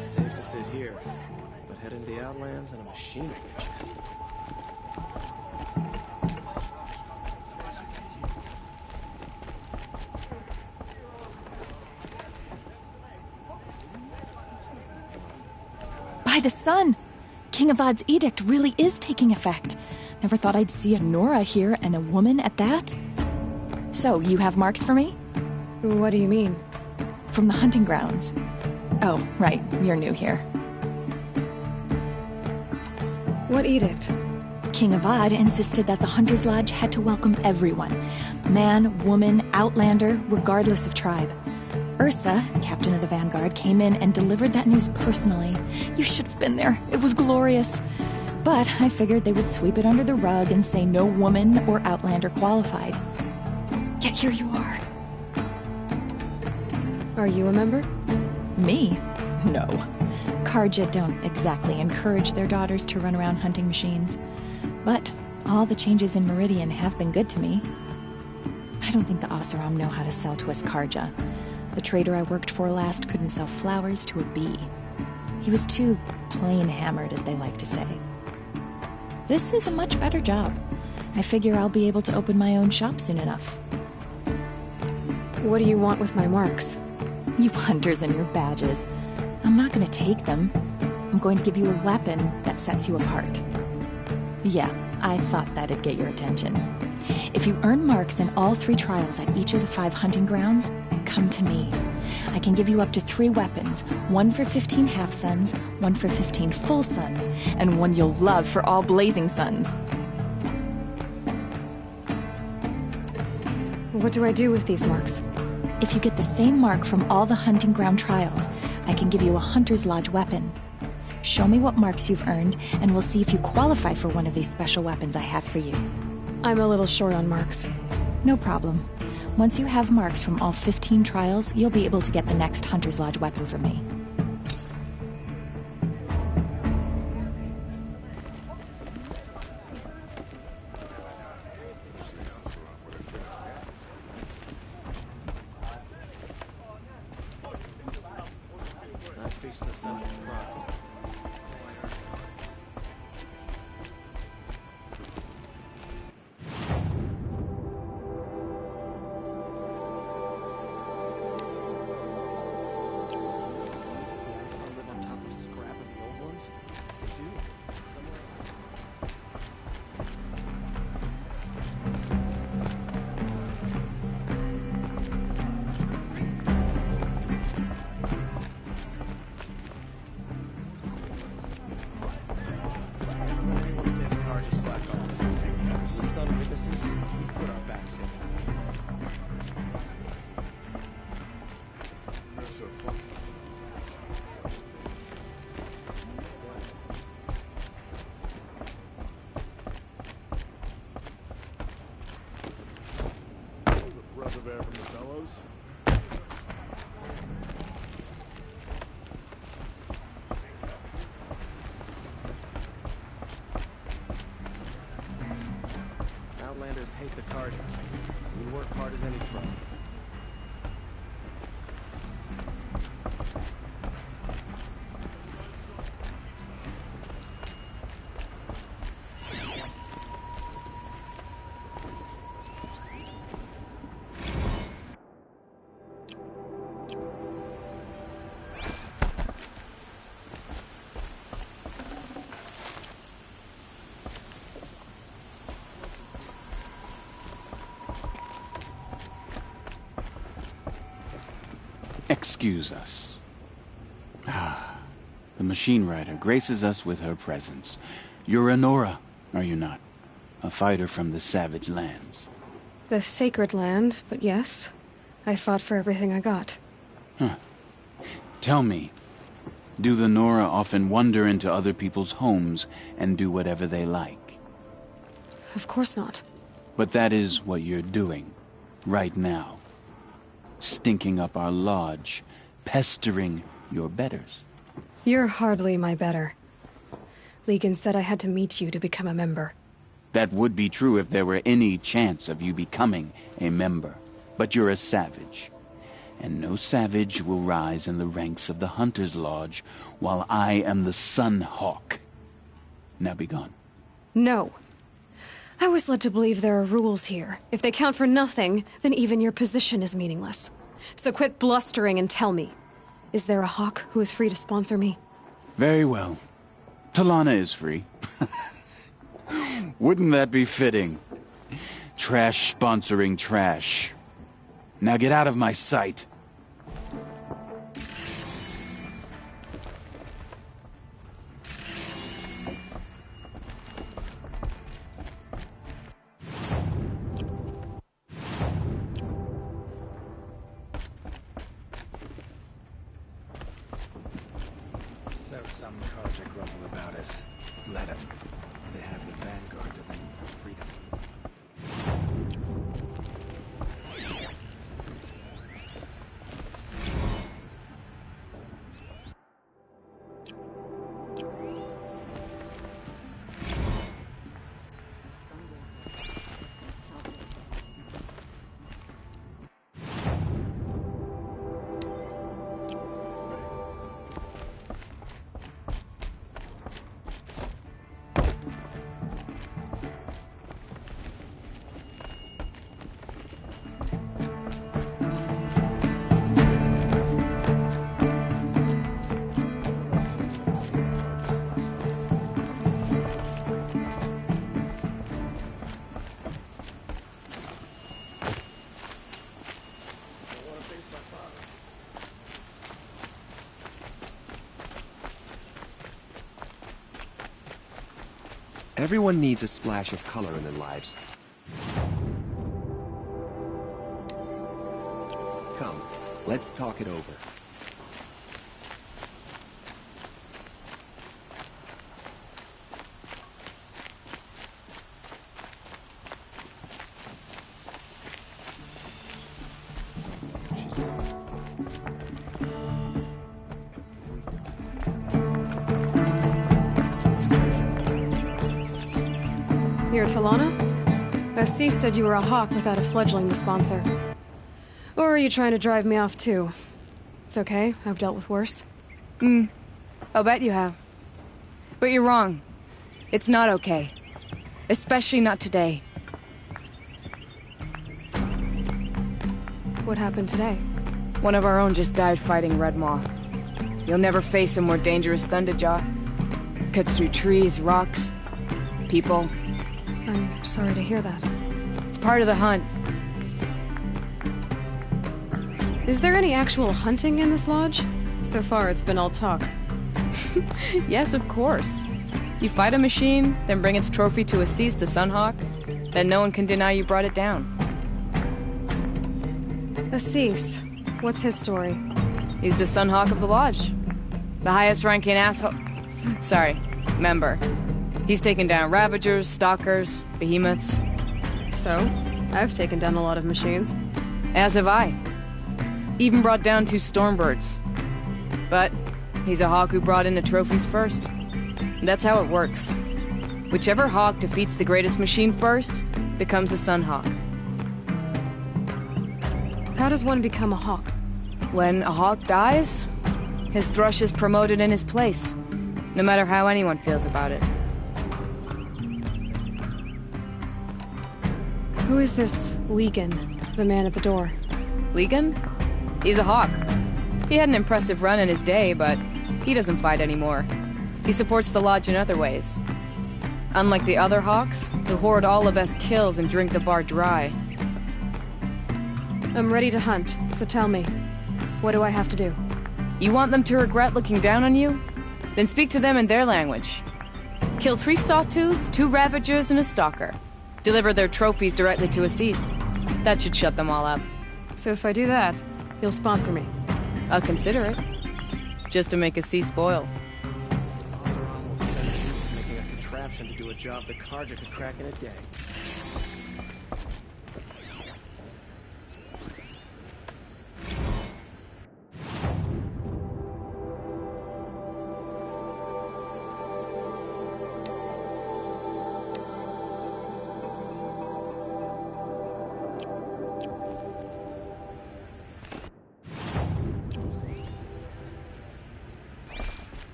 Safe to sit here, but head into the Outlands and a machine will get you. By the sun! King Avad's edict really is taking effect. Never thought I'd see a Nora here, and a woman at that. So, you have marks for me? What do you mean? From the hunting grounds. Oh, right. You're new here. What edict? King Avad insisted that the Hunter's Lodge had to welcome everyone. Man, woman, outlander, regardless of tribe. Ursa, captain of the Vanguard, came in and delivered that news personally. You should have been there. It was glorious. But I figured they would sweep it under the rug and say no woman or outlander qualified. Yet here you are. Are you a member? Me? No. Karja don't exactly encourage their daughters to run around hunting machines. But all the changes in Meridian have been good to me. I don't think the Oseram know how to sell to us Karja. The trader I worked for last couldn't sell flowers to a bee. He was too plain hammered, as they like to say. This is a much better job. I figure I'll be able to open my own shop soon enough. What do you want with my marks? You hunters and your badges. I'm not going to take them. I'm going to give you a weapon that sets you apart. Yeah, I thought that'd get your attention. If you earn marks in all 3 trials at each of the 5 hunting grounds, come to me. I can give you up to 3 weapons, 1 for 15 half-suns, 1 for 15 full suns, and 1 you'll love for all blazing suns. What do I do with these marks? If you get the same mark from all the hunting ground trials, I can give you a Hunter's Lodge weapon. Show me what marks you've earned, and we'll see if you qualify for one of these special weapons I have for you. I'm a little short on marks. No problem. Once you have marks from all 15 trials, you'll be able to get the next Hunter's Lodge weapon from me. Senate pride. Live on top of scrap of the old ones? They do. Somewhere. People say the car just slacked off. As the sun witnesses, we put our backs in. Breath of air from the fellows. Outlanders hate the Carja. We work hard as any truck. Excuse us. The machine rider graces us with her presence. You're Nora, are you not? A fighter from the savage lands. The sacred land, but yes. I fought for everything I got. Huh. Tell me, do the Nora often wander into other people's homes and do whatever they like? Of course not. But that is what you're doing, right now. Stinking up our lodge, pestering your betters. You're hardly my better. Legan said I had to meet you to become a member. That would be true if there were any chance of you becoming a member. But you're a savage. And no savage will rise in the ranks of the Hunter's Lodge while I am the Sun Hawk. Now be gone. No. I was led to believe there are rules here. If they count for nothing, then even your position is meaningless. So quit blustering and tell me. Is there a Hawk who is free to sponsor me? Very well. Talana is free. Wouldn't that be fitting? Trash sponsoring trash. Now get out of my sight. So some Carja grumble about us. Let them. They have the Vanguard to thank for freedom. Everyone needs a splash of color in their lives. Come, let's talk it over. You're Talana? Assis said you were a Hawk without a fledgling to sponsor. Or are you trying to drive me off too? It's okay, I've dealt with worse. I'll bet you have. But you're wrong. It's not okay. Especially not today. What happened today? One of our own just died fighting Red Maw. You'll never face a more dangerous Thunderjaw. Cuts through trees, rocks, people. I'm sorry to hear that. It's part of the hunt. Is there any actual hunting in this lodge? So far, it's been all talk. Yes, of course. You fight a machine, then bring its trophy to Assis the Sunhawk, then no one can deny you brought it down. Assis. What's his story? He's the Sunhawk of the Lodge. The highest ranking asshole... Sorry, member. He's taken down Ravagers, Stalkers, Behemoths. So? I've taken down a lot of machines. As have I. Even brought down 2 Stormbirds. But he's a hawk who brought in the trophies first. And that's how it works. Whichever hawk defeats the greatest machine first becomes a Sunhawk. How does one become a hawk? When a hawk dies, his thrush is promoted in his place, no matter how anyone feels about it. Who is this Legan, the man at the door? Legan? He's a hawk. He had an impressive run in his day, but he doesn't fight anymore. He supports the lodge in other ways. Unlike the other hawks, who hoard all of us kills and drink the bar dry. I'm ready to hunt, so tell me, what do I have to do? You want them to regret looking down on you? Then speak to them in their language. Kill 3 Sawtooths, 2 Ravagers, and a Stalker. Deliver their trophies directly to Assis. That should shut them all up. So if I do that, you'll sponsor me? I'll consider it. Just to make Assis boil. HoRiZoN will spend years making a contraption to do a job the Carja could crack in a day.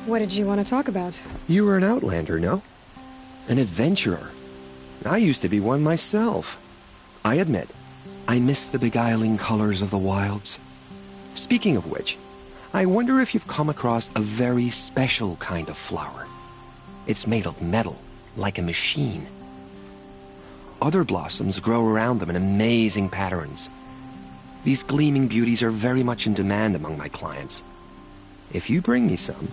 What did you want to talk about? You were an outlander, no? An adventurer. I used to be one myself. I admit, I miss the beguiling colors of the wilds. Speaking of which, I wonder if you've come across a very special kind of flower. It's made of metal, like a machine. Other blossoms grow around them in amazing patterns. These gleaming beauties are very much in demand among my clients. If you bring me some,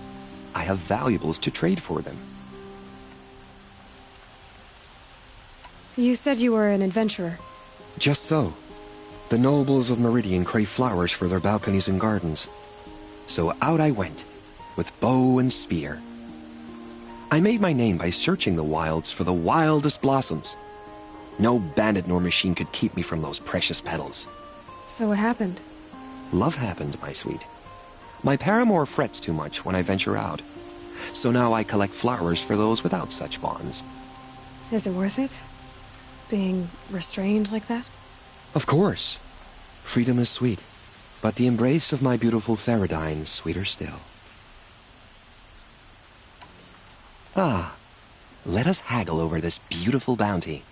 I have valuables to trade for them. You said you were an adventurer. Just so. The nobles of Meridian crave flowers for their balconies and gardens. So out I went, with bow and spear. I made my name by searching the wilds for the wildest blossoms. No bandit nor machine could keep me from those precious petals. So what happened? Love happened, my sweet. My paramour frets too much when I venture out. So now I collect flowers for those without such bonds. Is it worth it? Being restrained like that? Of course. Freedom is sweet, but the embrace of my beautiful DaWn is sweeter still. Ah, let us haggle over this beautiful bounty.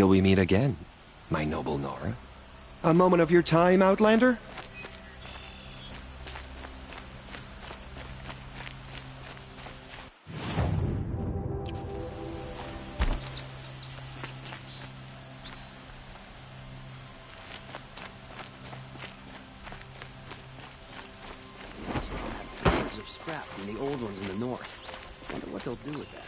Until we meet again, my noble Nora. A moment of your time, Outlander? Of scrap from the old ones in the north. Wonder what they'll do with that.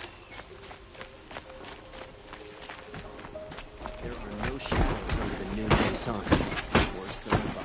There are no shadows under the noonday sun. Worse than by.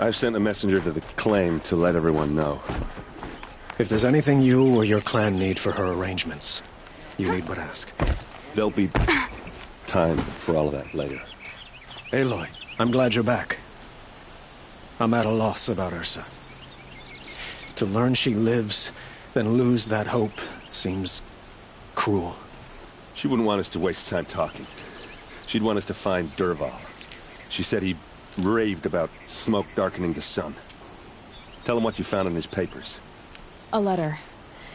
I've sent a messenger to the claim to let everyone know. If there's anything you or your clan need for her arrangements, you need but ask. There'll be time for all of that later. Aloy, I'm glad you're back. I'm at a loss about Ursa. To learn she lives, then lose that hope, seems cruel. She wouldn't want us to waste time talking. She'd want us to find Dervahl. She said he raved about smoke darkening the sun. Tell him what you found in his papers. A letter.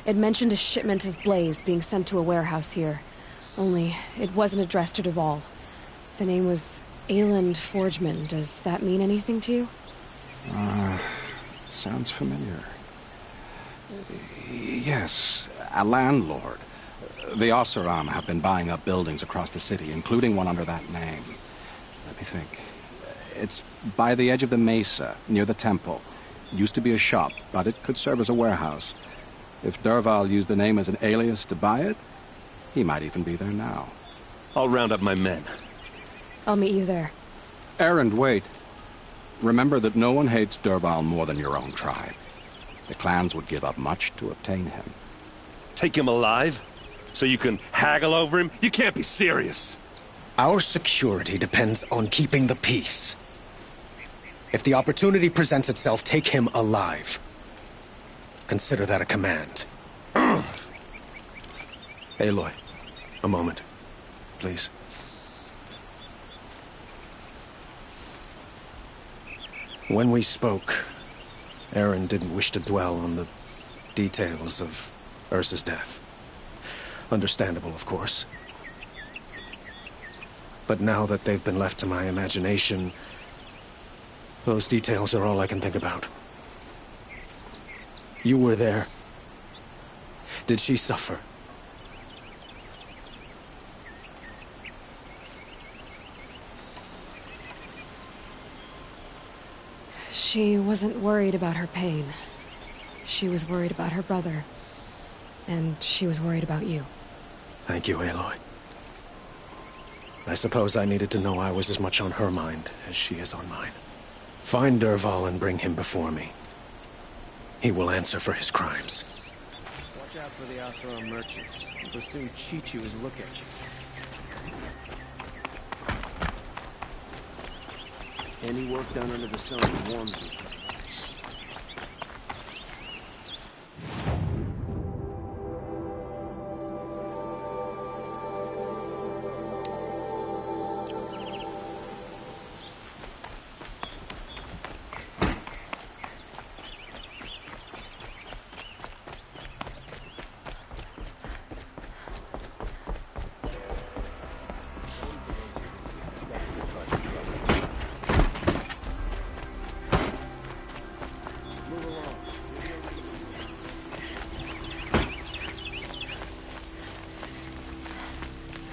It mentioned a shipment of blaze being sent to a warehouse here. Only, it wasn't addressed to DaWn. The name was Ayland Forgeman. Does that mean anything to you? Sounds familiar. Yes, a landlord. The Oseram have been buying up buildings across the city, including one under that name. Let me think. It's by the edge of the mesa, near the temple. It used to be a shop, but it could serve as a warehouse. If Dervahl used the name as an alias to buy it, he might even be there now. I'll round up my men. I'll meet you there. Erend, wait. Remember that no one hates Dervahl more than your own tribe. The clans would give up much to obtain him. Take him alive? So you can haggle over him? You can't be serious. Our security depends on keeping the peace. If the opportunity presents itself, take him alive. Consider that a command. Aloy, a moment, please. When we spoke, Erend didn't wish to dwell on the details of Ursa's death. Understandable, of course. But now that they've been left to my imagination, those details are all I can think about. You were there. Did she suffer? She wasn't worried about her pain. She was worried about her brother. And she was worried about you. Thank you, Aloy. I suppose I needed to know I was as much on her mind as she is on mine. Find Dervahl and bring him before me. He will answer for his crimes. Watch out for the Oseram merchants. They'll soon cheat you as look at you. Any work done under the sun warms you.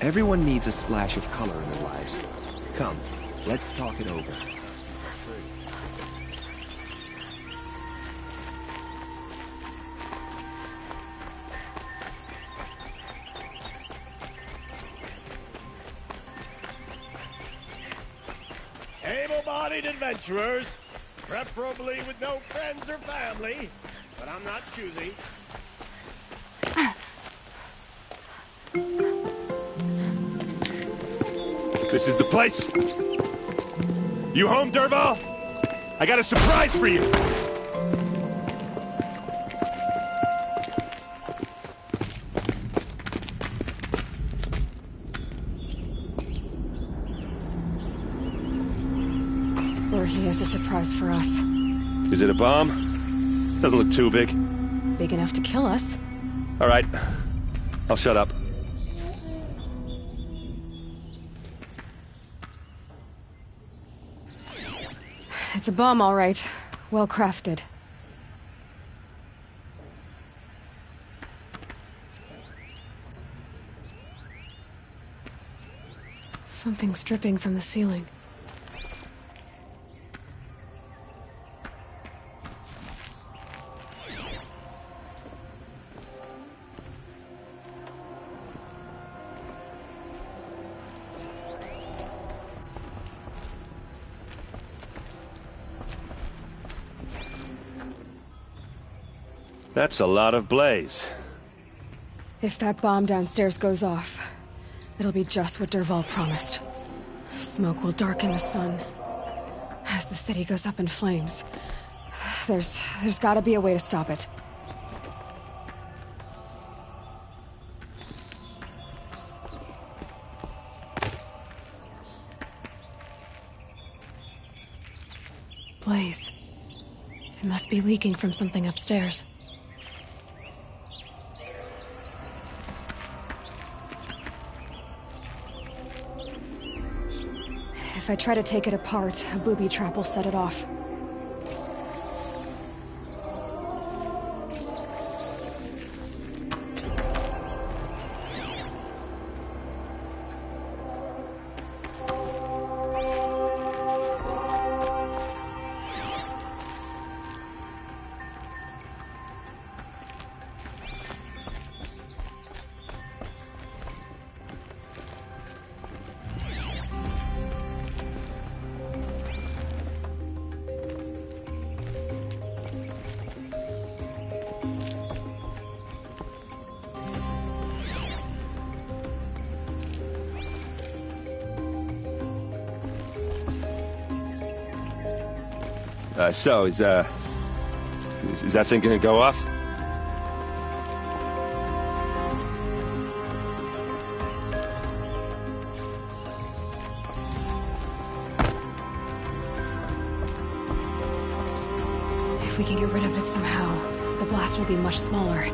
Everyone needs a splash of color in their lives. Come, let's talk it over. Able-bodied adventurers, preferably with no friends or family, but I'm not choosy. This is the place. You home, Dervahl? I got a surprise for you. Or he has a surprise for us. Is it a bomb? Doesn't look too big. Big enough to kill us. All right. I'll shut up. It's a bomb, all right. Well crafted. Something's dripping from the ceiling. That's a lot of blaze. If that bomb downstairs goes off, it'll be just what Dervahl promised. Smoke will darken the sun. As the city goes up in flames, there's gotta be a way to stop it. Blaze. It must be leaking from something upstairs. If I try to take it apart, a booby trap will set it off. So, is that thing gonna go off? If we can get rid of it somehow, the blast will be much smaller.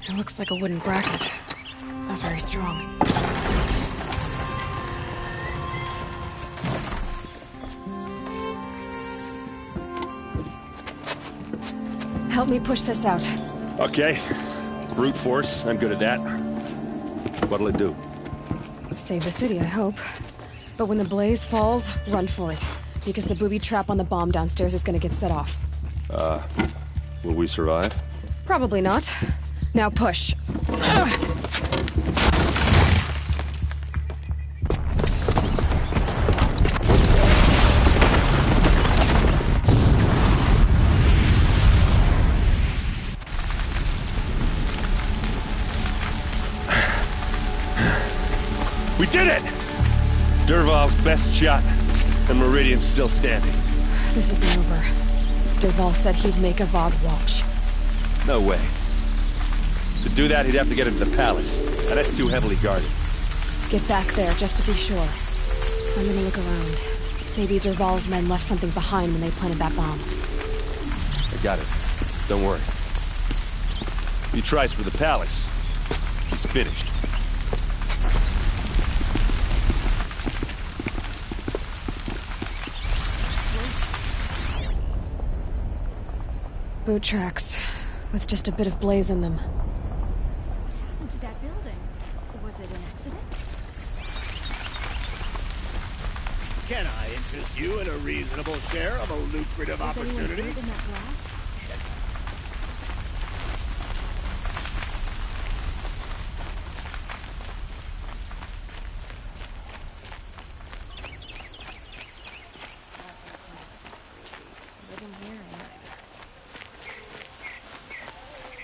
It looks like a wooden bracket. Not very strong. Help me push this out. Okay. Brute force, I'm good at that. What'll it do? Save the city, I hope. But when the blaze falls, run for it. Because the booby trap on the bomb downstairs is gonna get set off. Will we survive? Probably not. Now push. We did it! Dervahl's best shot, and Meridian's still standing. This isn't over. Dervahl said he'd make a Vogue watch. No way. To do that, he'd have to get into the palace, and that's too heavily guarded. Get back there, just to be sure. I'm gonna look around. Maybe Dervahl's men left something behind when they planted that bomb. I got it. Don't worry. He tries for the palace. He's finished. Boot tracks, with just a bit of blaze in them. What happened to that building? Was it an accident? Can I interest you in a reasonable share of a lucrative opportunity? In that blast?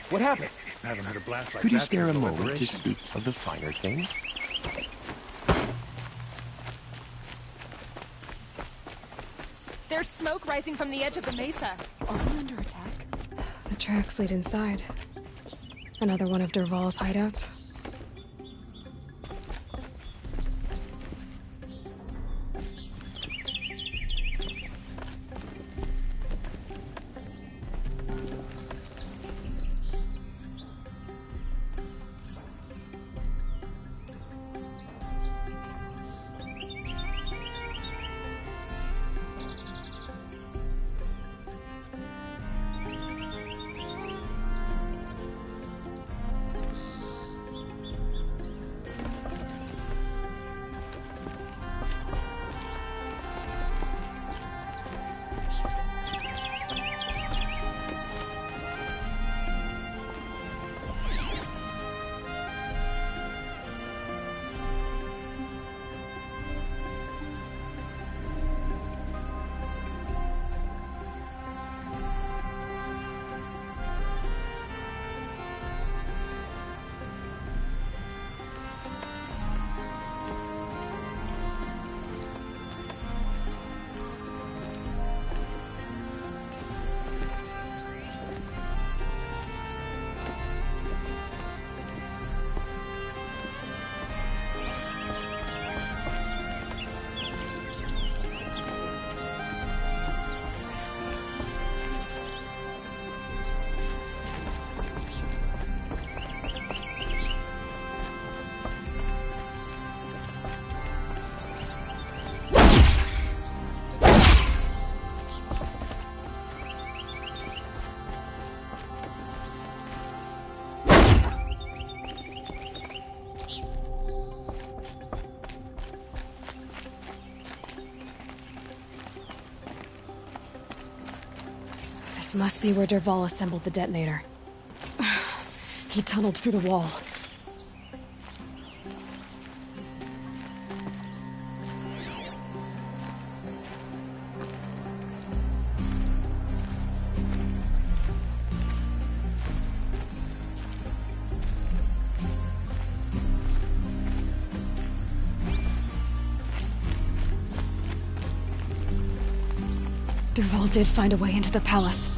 What happened? I haven't had a blast like Could you that spare a since the moment to Liberation. speak of the finer things? There's smoke rising from the edge of the mesa. Are we under attack? The tracks lead inside. Another one of Dervahl's hideouts. This must be where Dervahl assembled the detonator. He tunneled through the wall. Dervahl did find a way into the palace.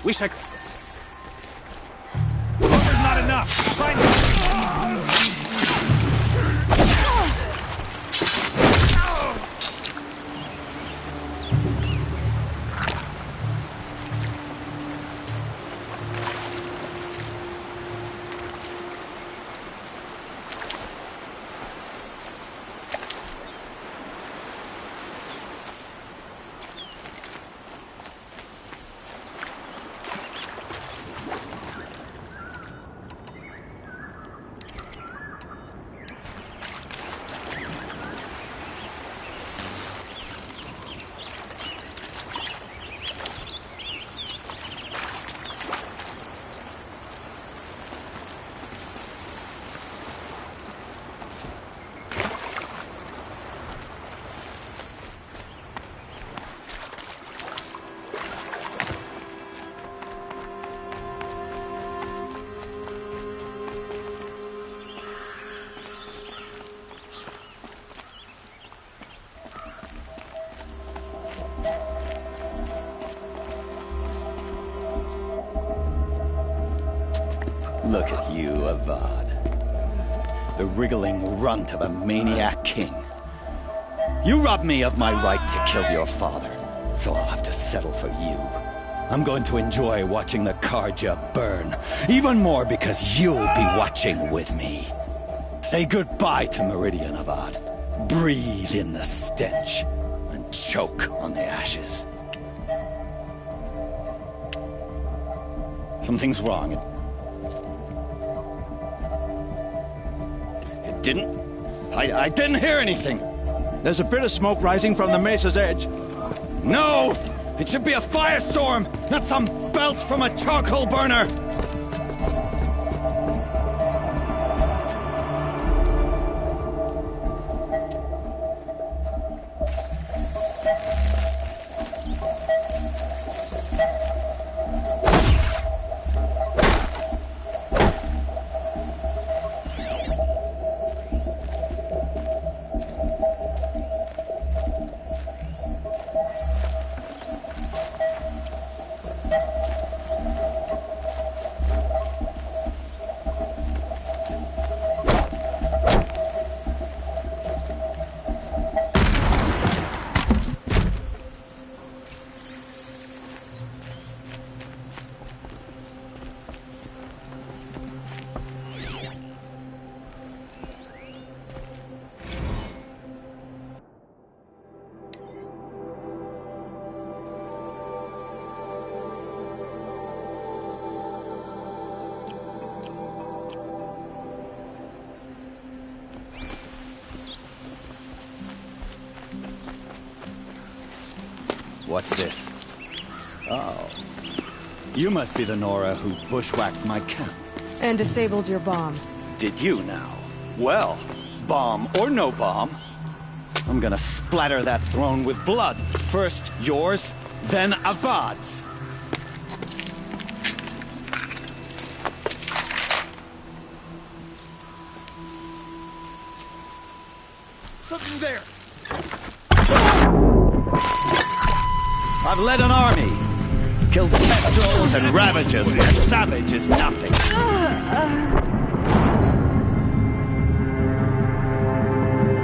Wish I could... There's not enough! Find Look at you, Avad. The wriggling runt of a maniac king. You robbed me of my right to kill your father, so I'll have to settle for you. I'm going to enjoy watching the Karja burn, even more because you'll be watching with me. Say goodbye to Meridian, Avad. Breathe in the stench, and choke on the ashes. Something's wrong. I didn't hear anything. There's a bit of smoke rising from the mesa's edge. No! It should be a firestorm, not some belch from a charcoal burner! What's this? Oh. You must be the Nora who bushwhacked my camp. And disabled your bomb. Did you now? Well, bomb or no bomb, I'm gonna splatter that throne with blood. First yours, then Avad's. Something there! I've led an army. Killed kestrels and ravagers, and savage is nothing.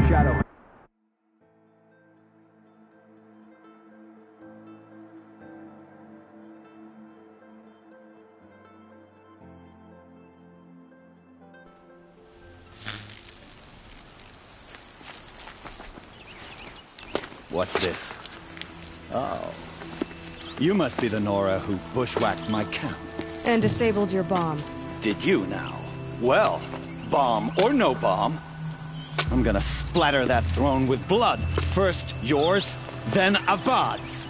Shadow. What's this? Oh. You must be the Nora who bushwhacked my camp. And disabled your bomb. Did you now? Well, bomb or no bomb, I'm gonna splatter that throne with blood. First yours, then Avad's.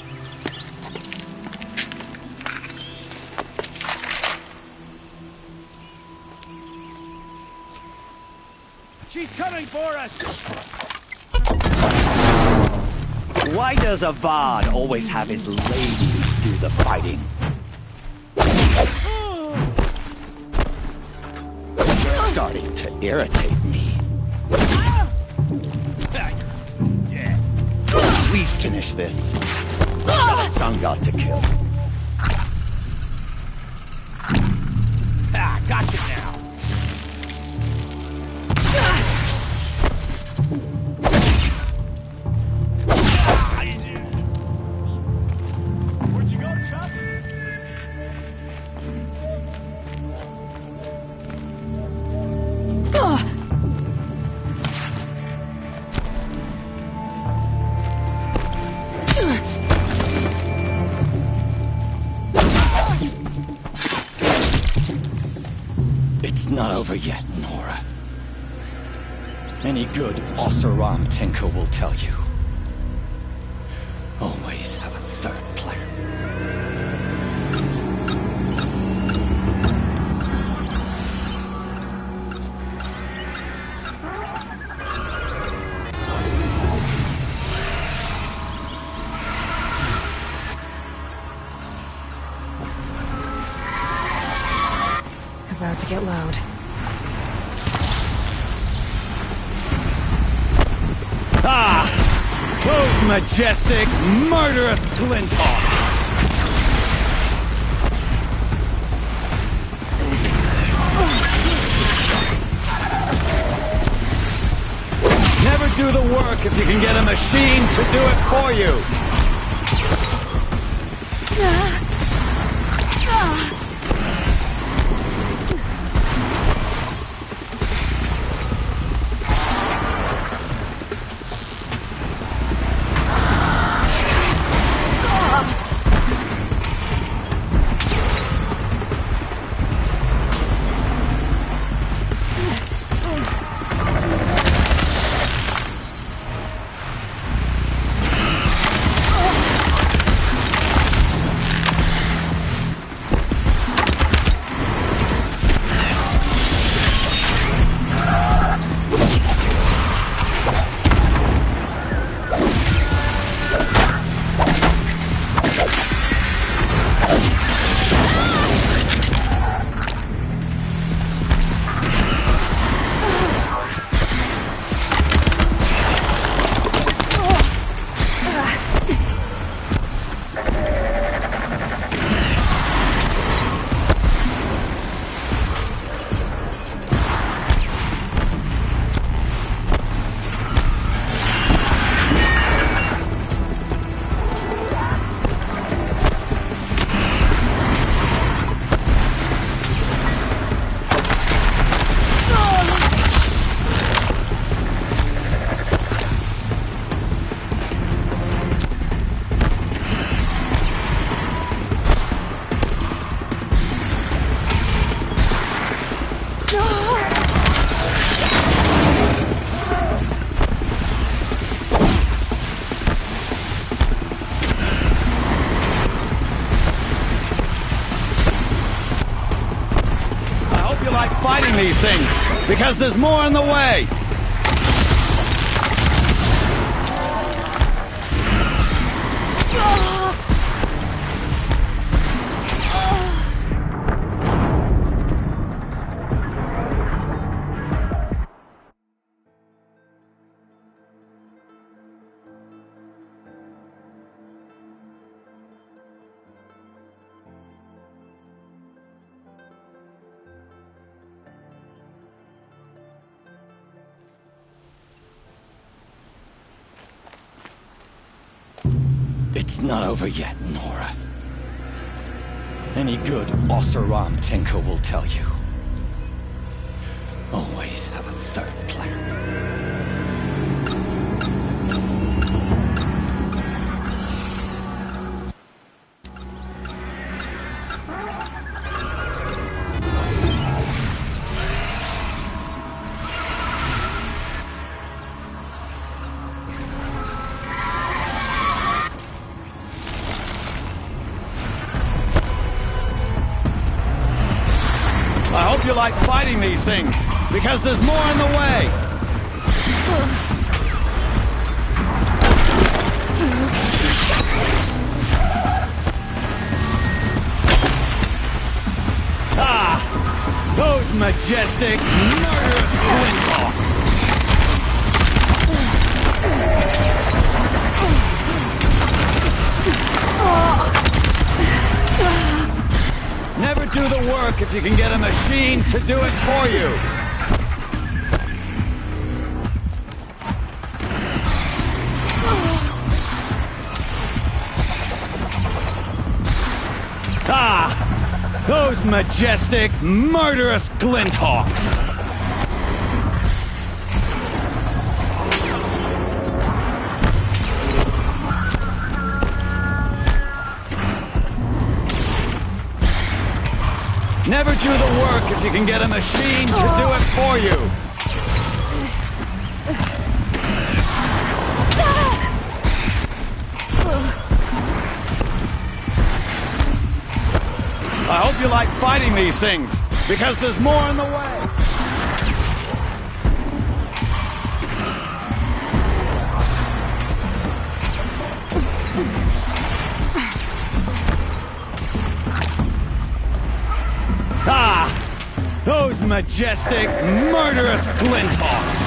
She's coming for us! Why does Avad always have his ladies do the fighting? You're starting to irritate me. We finish this. Got a son got to kill. Gotcha now. Where'd you go, Chuck? It's not over yet, Nora. Any good Oseram tinker will tell you. Always have a third plan. About to get loud. Ah! Those majestic, murderous Flinthawks! Never do the work if you can get a machine to do it for you! Fighting these things, because there's more on the way! It's not over yet, Nora. Any good Oseram tinker will tell you. Always have a third plan. I hope you like fighting these things, because there's more on the way! Ah! Those majestic, murderous Flinthawks! Never do the work if you can get a machine to do it for you. Ah! Those majestic, murderous glinthawks! Never do the work if you can get a machine to do it for you. I hope you like fighting these things, because there's more in the way. Ah! Those majestic, murderous glinthawks!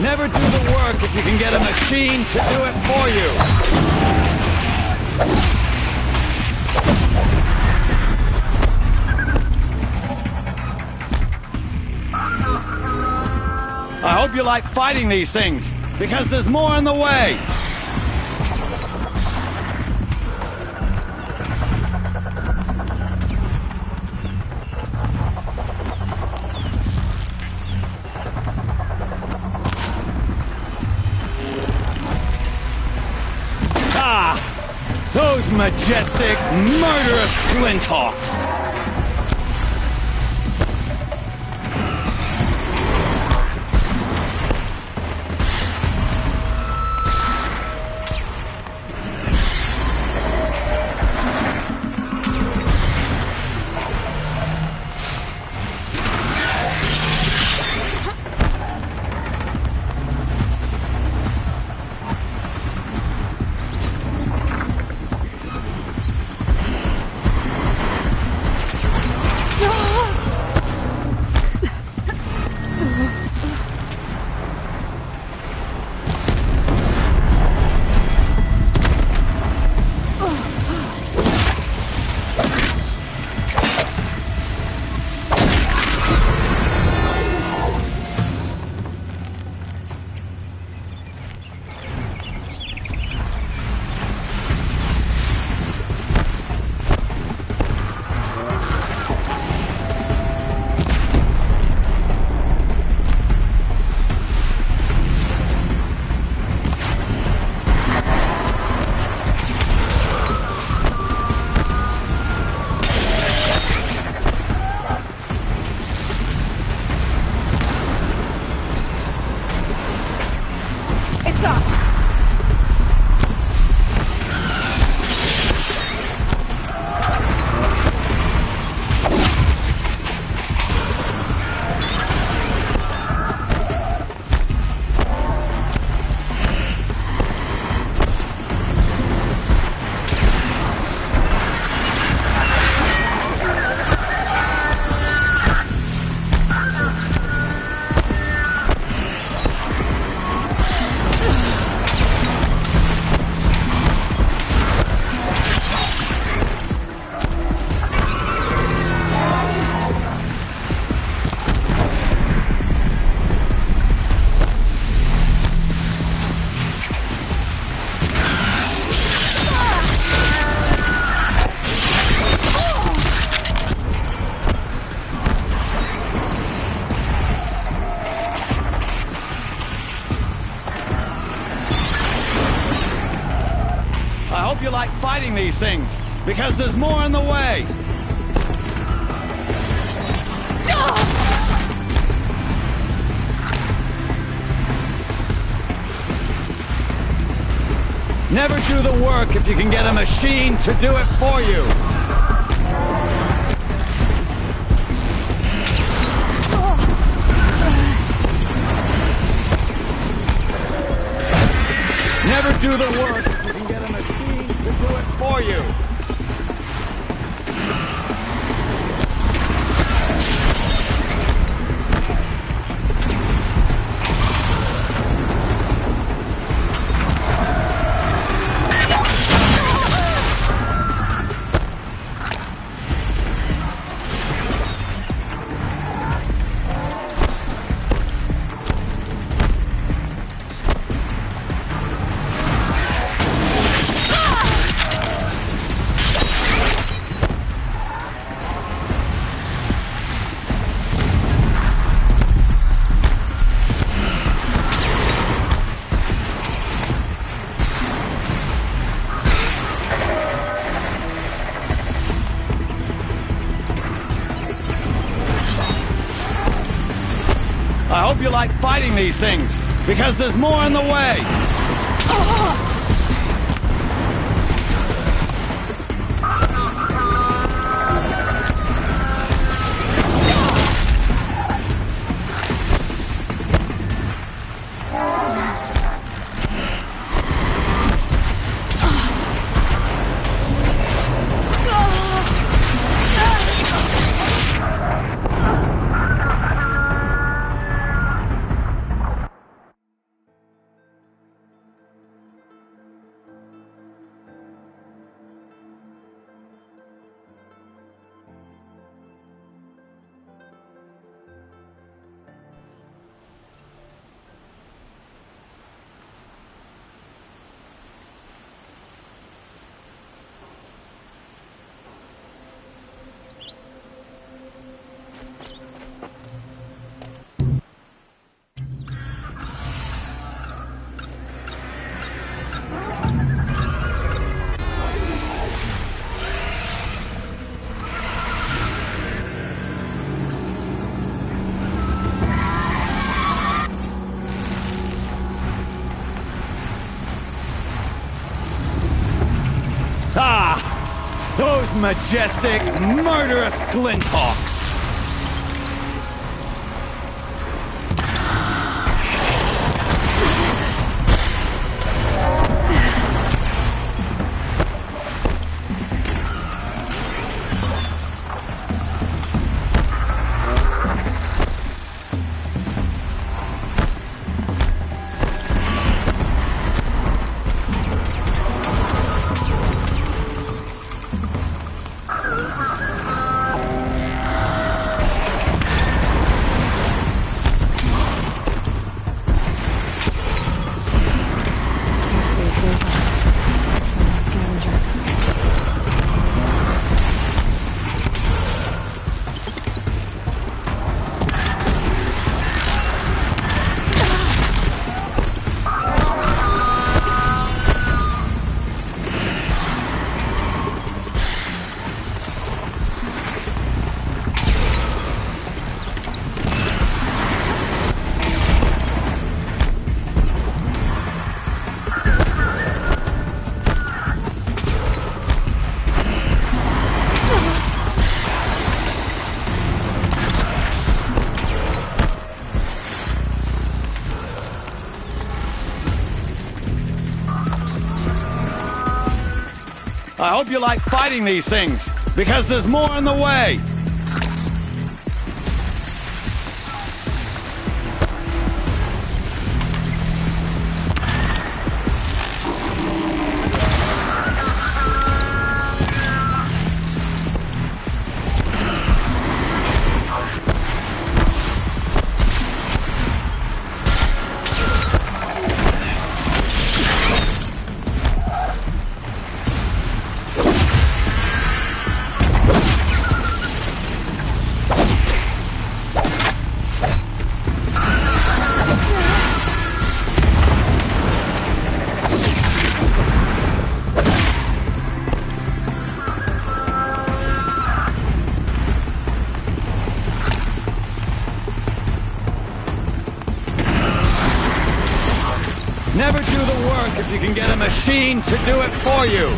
Never do the work if you can get a machine to do it for you. I hope you like fighting these things, because there's more in the way. Those majestic, murderous glinthawks! I hope you like fighting these things, because there's more in the way. Never do the work if you can get a machine to do it for you. Never do the work if you can get a machine to do it for you. you like fighting these things, because there's more on the way! Those majestic, murderous Glinthawks! I hope you like fighting these things, because there's more on the way! Never do the work if you can get a machine to do it for you!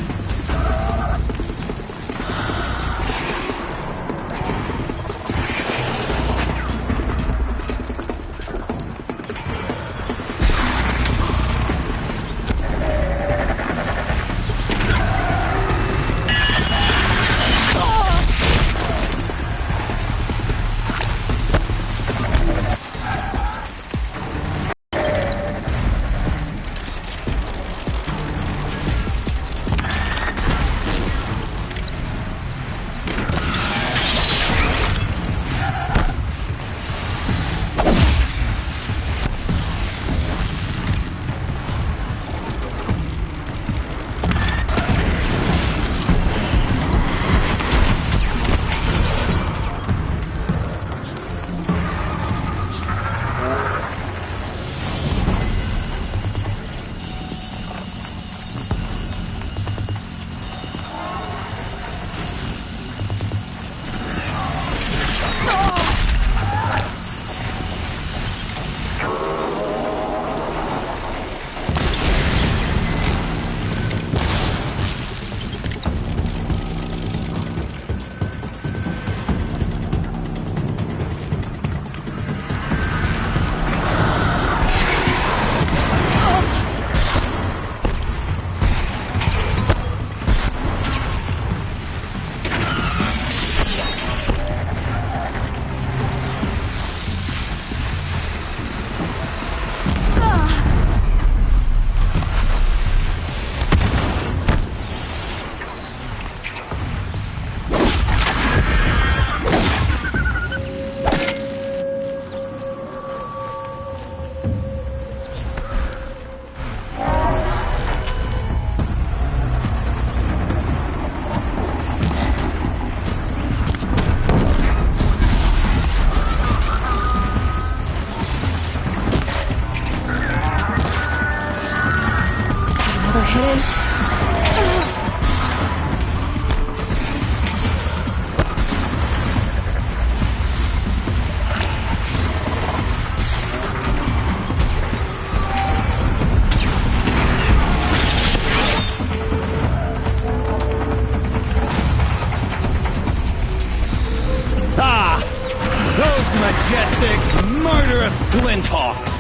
murderous glinthawks!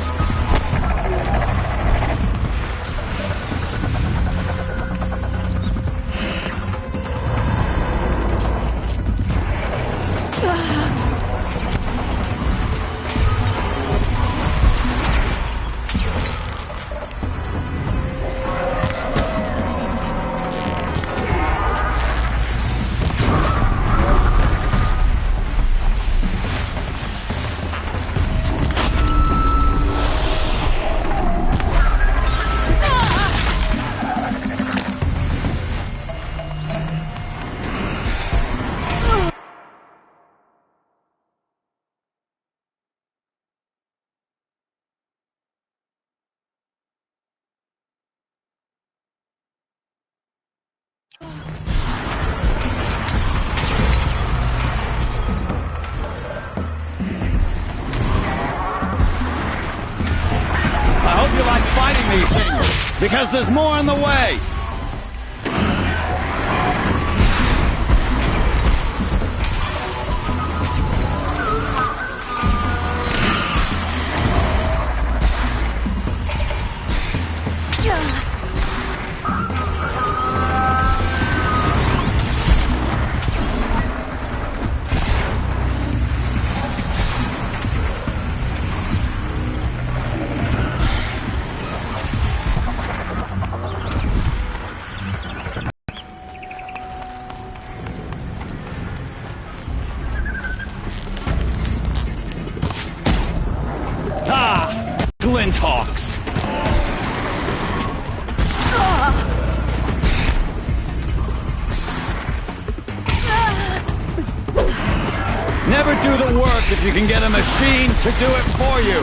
I hope you like fighting these things, because there's more on the way! Glinthawks! Never do the work if you can get a machine to do it for you!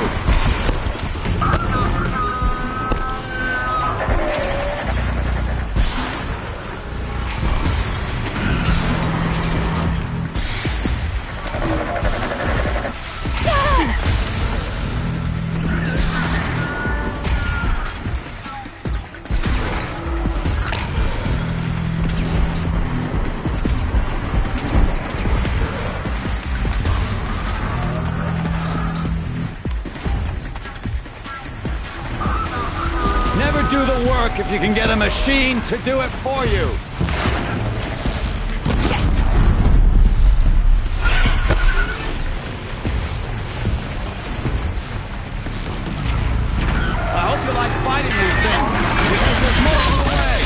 Never do the work if you can get a machine to do it for you! Yes! I hope you like fighting these things, because there's more on the way!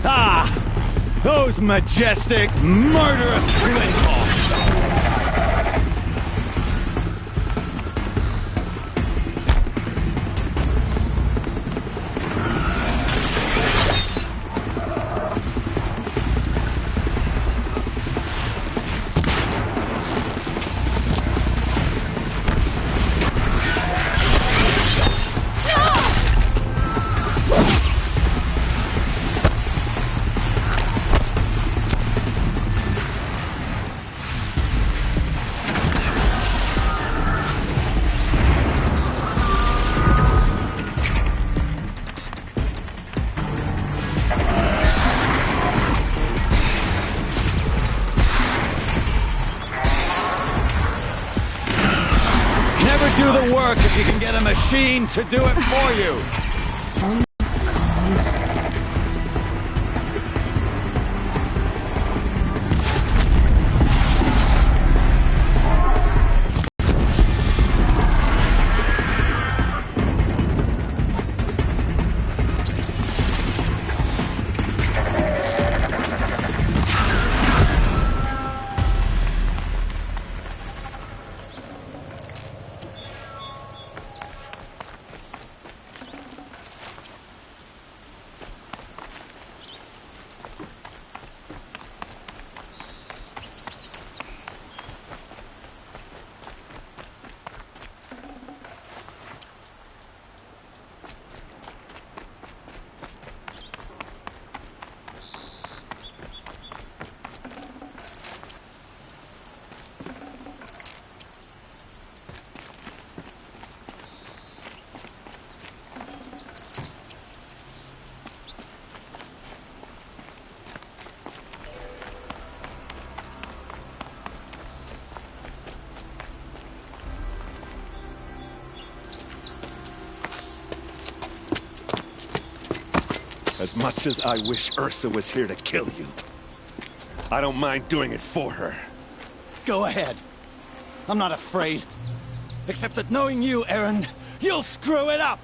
Ah! Those majestic, murderous glinthawks! Do the work if you can get a machine to do it for you! As much as I wish Ursa was here to kill you, I don't mind doing it for her. Go ahead. I'm not afraid. Except that knowing you, Aaron, you'll screw it up!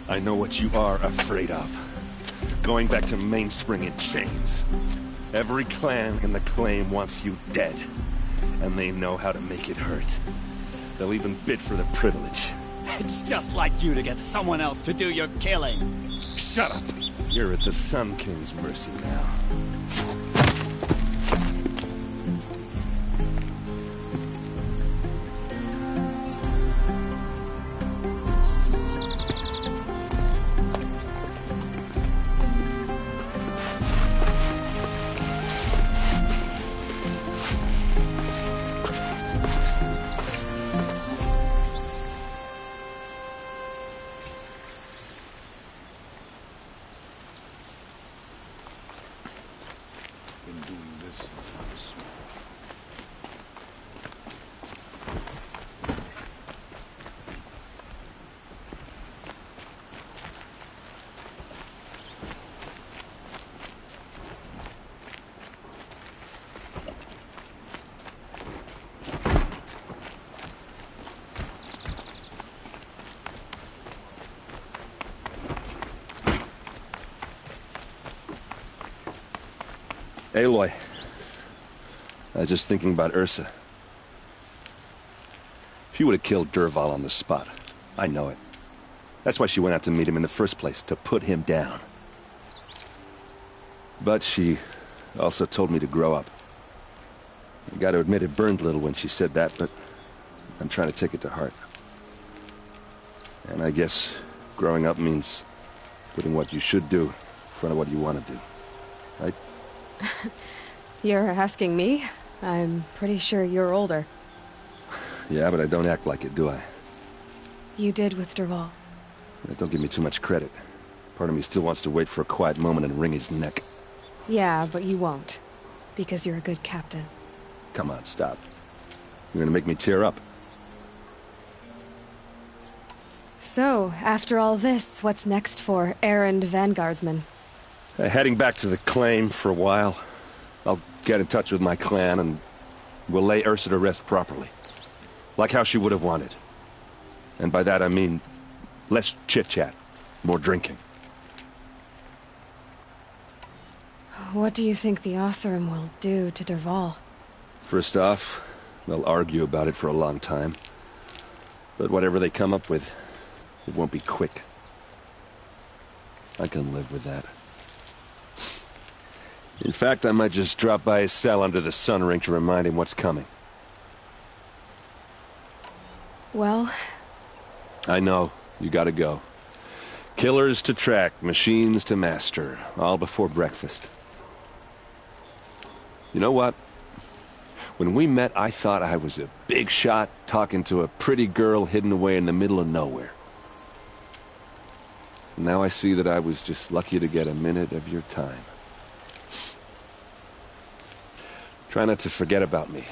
I know what you are afraid of. Going back to Mainspring in chains. Every clan in the claim wants you dead. And they know how to make it hurt. They'll even bid for the privilege. It's just like you to get someone else to do your killing. Shut up! You're at the Sun King's mercy now. Aloy, I was just thinking about Ursa. She would have killed Dervahl on the spot. I know it. That's why she went out to meet him in the first place, to put him down. But she also told me to grow up. I gotta admit it burned a little when she said that, but I'm trying to take it to heart. And I guess growing up means putting what you should do in front of what you want to do. Right? You're asking me? I'm pretty sure you're older. Yeah, but I don't act like it, do I? You did with Dervahl. Don't give me too much credit. Part of me still wants to wait for a quiet moment and wring his neck. Yeah, but you won't. Because you're a good captain. Come on, stop. You're gonna make me tear up. So, after all this, what's next for errand vanguardsman? Heading back to the claim for a while. I'll get in touch with my clan and we'll lay Ursa to rest properly. Like how she would have wanted. And by that I mean less chit-chat, more drinking. What do you think the Oseram will do to Dervahl? First off, they'll argue about it for a long time. But whatever they come up with, it won't be quick. I can live with that. In fact, I might just drop by his cell under the sun ring to remind him what's coming. Well... I know. You gotta go. Killers to track, machines to master. All before breakfast. You know what? When we met, I thought I was a big shot talking to a pretty girl hidden away in the middle of nowhere. Now I see that I was just lucky to get a minute of your time. Try not to forget about me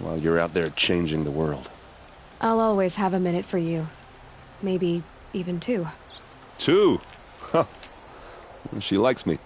while you're out there changing the world. I'll always have a minute for you. Maybe even two. Two? Huh. She likes me.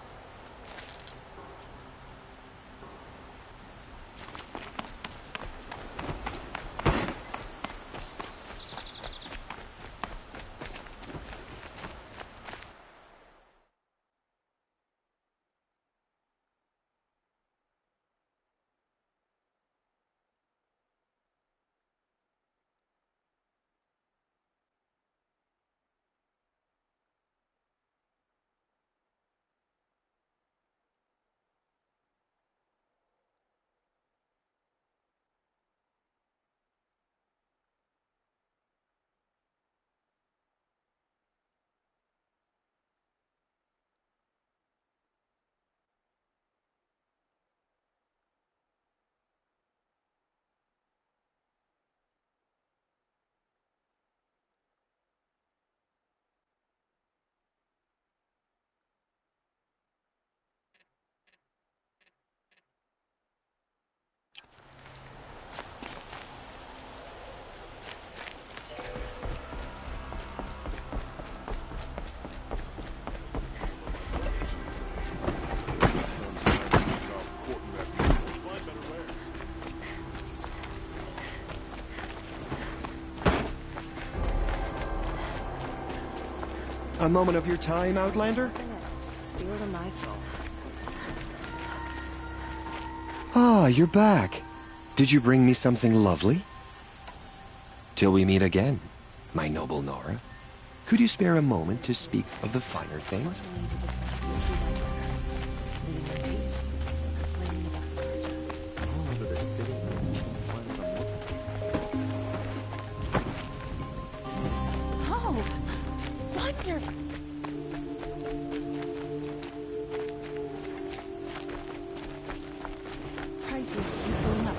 A moment of your time, Outlander? Steal the my soul. Ah, you're back. Did you bring me something lovely? Till we meet again, my noble Nora. Could you spare a moment to speak of the finer things? Oh, wonderful. Prices keep going up.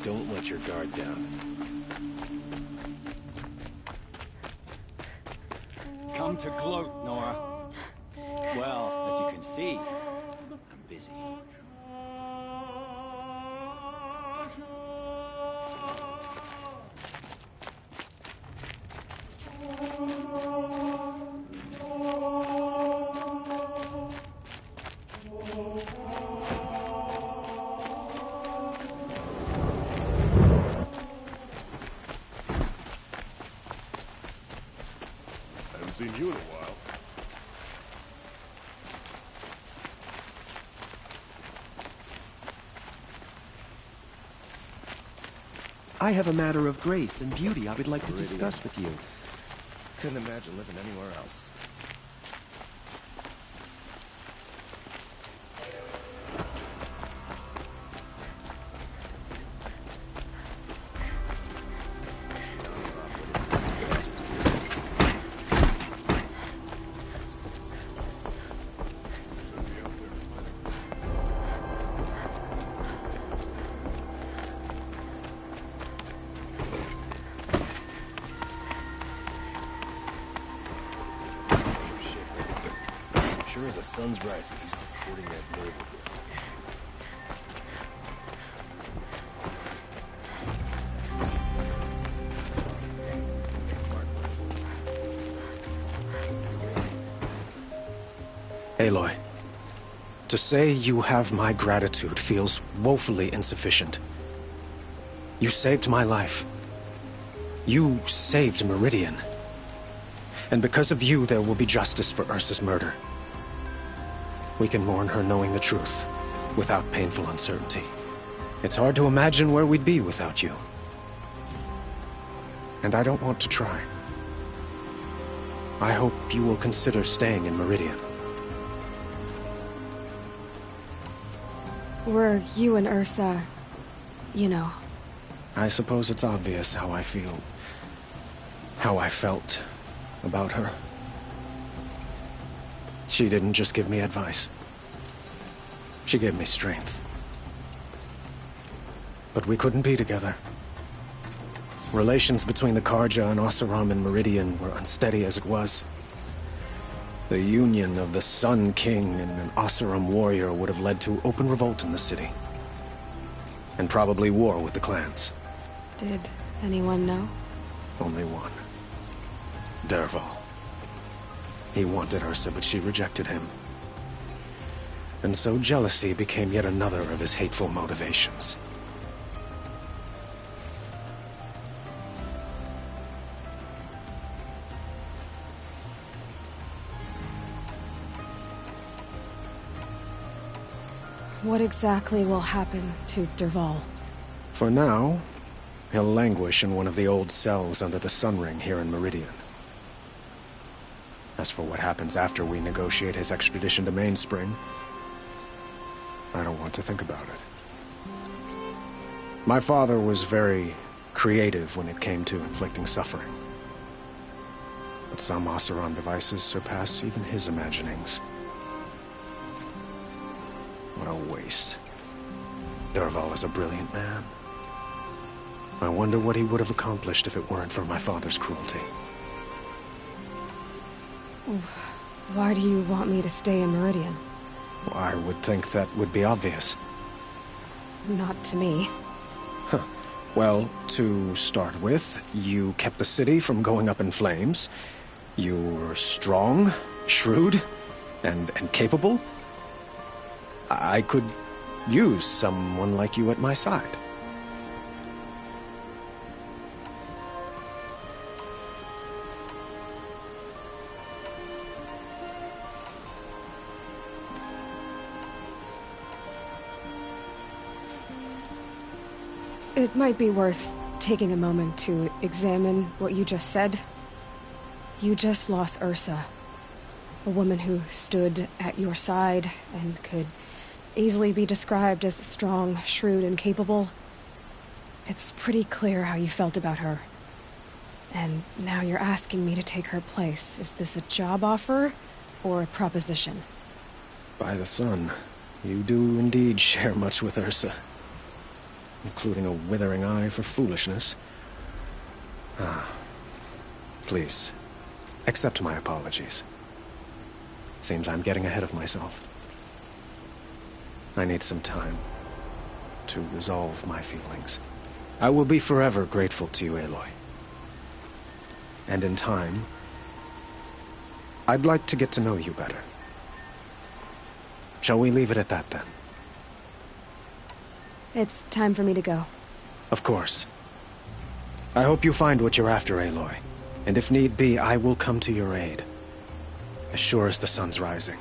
Don't let your guard down. Come to gloat, Nora. Well, as you can see, I'm busy. Haven't seen you in a while. I have a matter of grace and beauty I would like to discuss with you. Couldn't imagine living anywhere else. Sure as the sun's rising, he's recording that murder. Aloy, to say you have my gratitude feels woefully insufficient. You saved my life. You saved Meridian. And because of you, there will be justice for Ursa's murder. We can mourn her knowing the truth, without painful uncertainty. It's hard to imagine where we'd be without you. And I don't want to try. I hope you will consider staying in Meridian. Were you and Ursa, you know? I suppose it's obvious how I feel. How I felt about her. She didn't just give me advice. She gave me strength. But we couldn't be together. Relations between the Karja and Oseram and Meridian were unsteady as it was. The union of the Sun King and an Oseram warrior would have led to open revolt in the city. And probably war with the clans. Did anyone know? Only one. Dervahl. He wanted Ursa, but she rejected him. And so jealousy became yet another of his hateful motivations. What exactly will happen to Dervahl? For now, he'll languish in one of the old cells under the Sun Ring here in Meridian. As for what happens after we negotiate his extradition to Mainspring, I don't want to think about it. My father was very creative when it came to inflicting suffering. But some Oseram devices surpass even his imaginings. What a waste. Dervahl is a brilliant man. I wonder what he would have accomplished if it weren't for my father's cruelty. Why do you want me to stay in Meridian? I would think that would be obvious. Not to me. Huh. Well, to start with, you kept the city from going up in flames. You were strong, shrewd, and capable. I could use someone like you at my side. It might be worth taking a moment to examine what you just said. You just lost Ursa, a woman who stood at your side and could easily be described as strong, shrewd, and capable. It's pretty clear how you felt about her. And now you're asking me to take her place. Is this a job offer or a proposition? By the sun, you do indeed share much with Ursa. Including a withering eye for foolishness. Please, accept my apologies. Seems I'm getting ahead of myself. I need some time to resolve my feelings. I will be forever grateful to you, Aloy. And in time, I'd like to get to know you better. Shall we leave it at that, then? It's time for me to go. Of course. I hope you find what you're after, Aloy. And if need be, I will come to your aid. As sure as the sun's rising.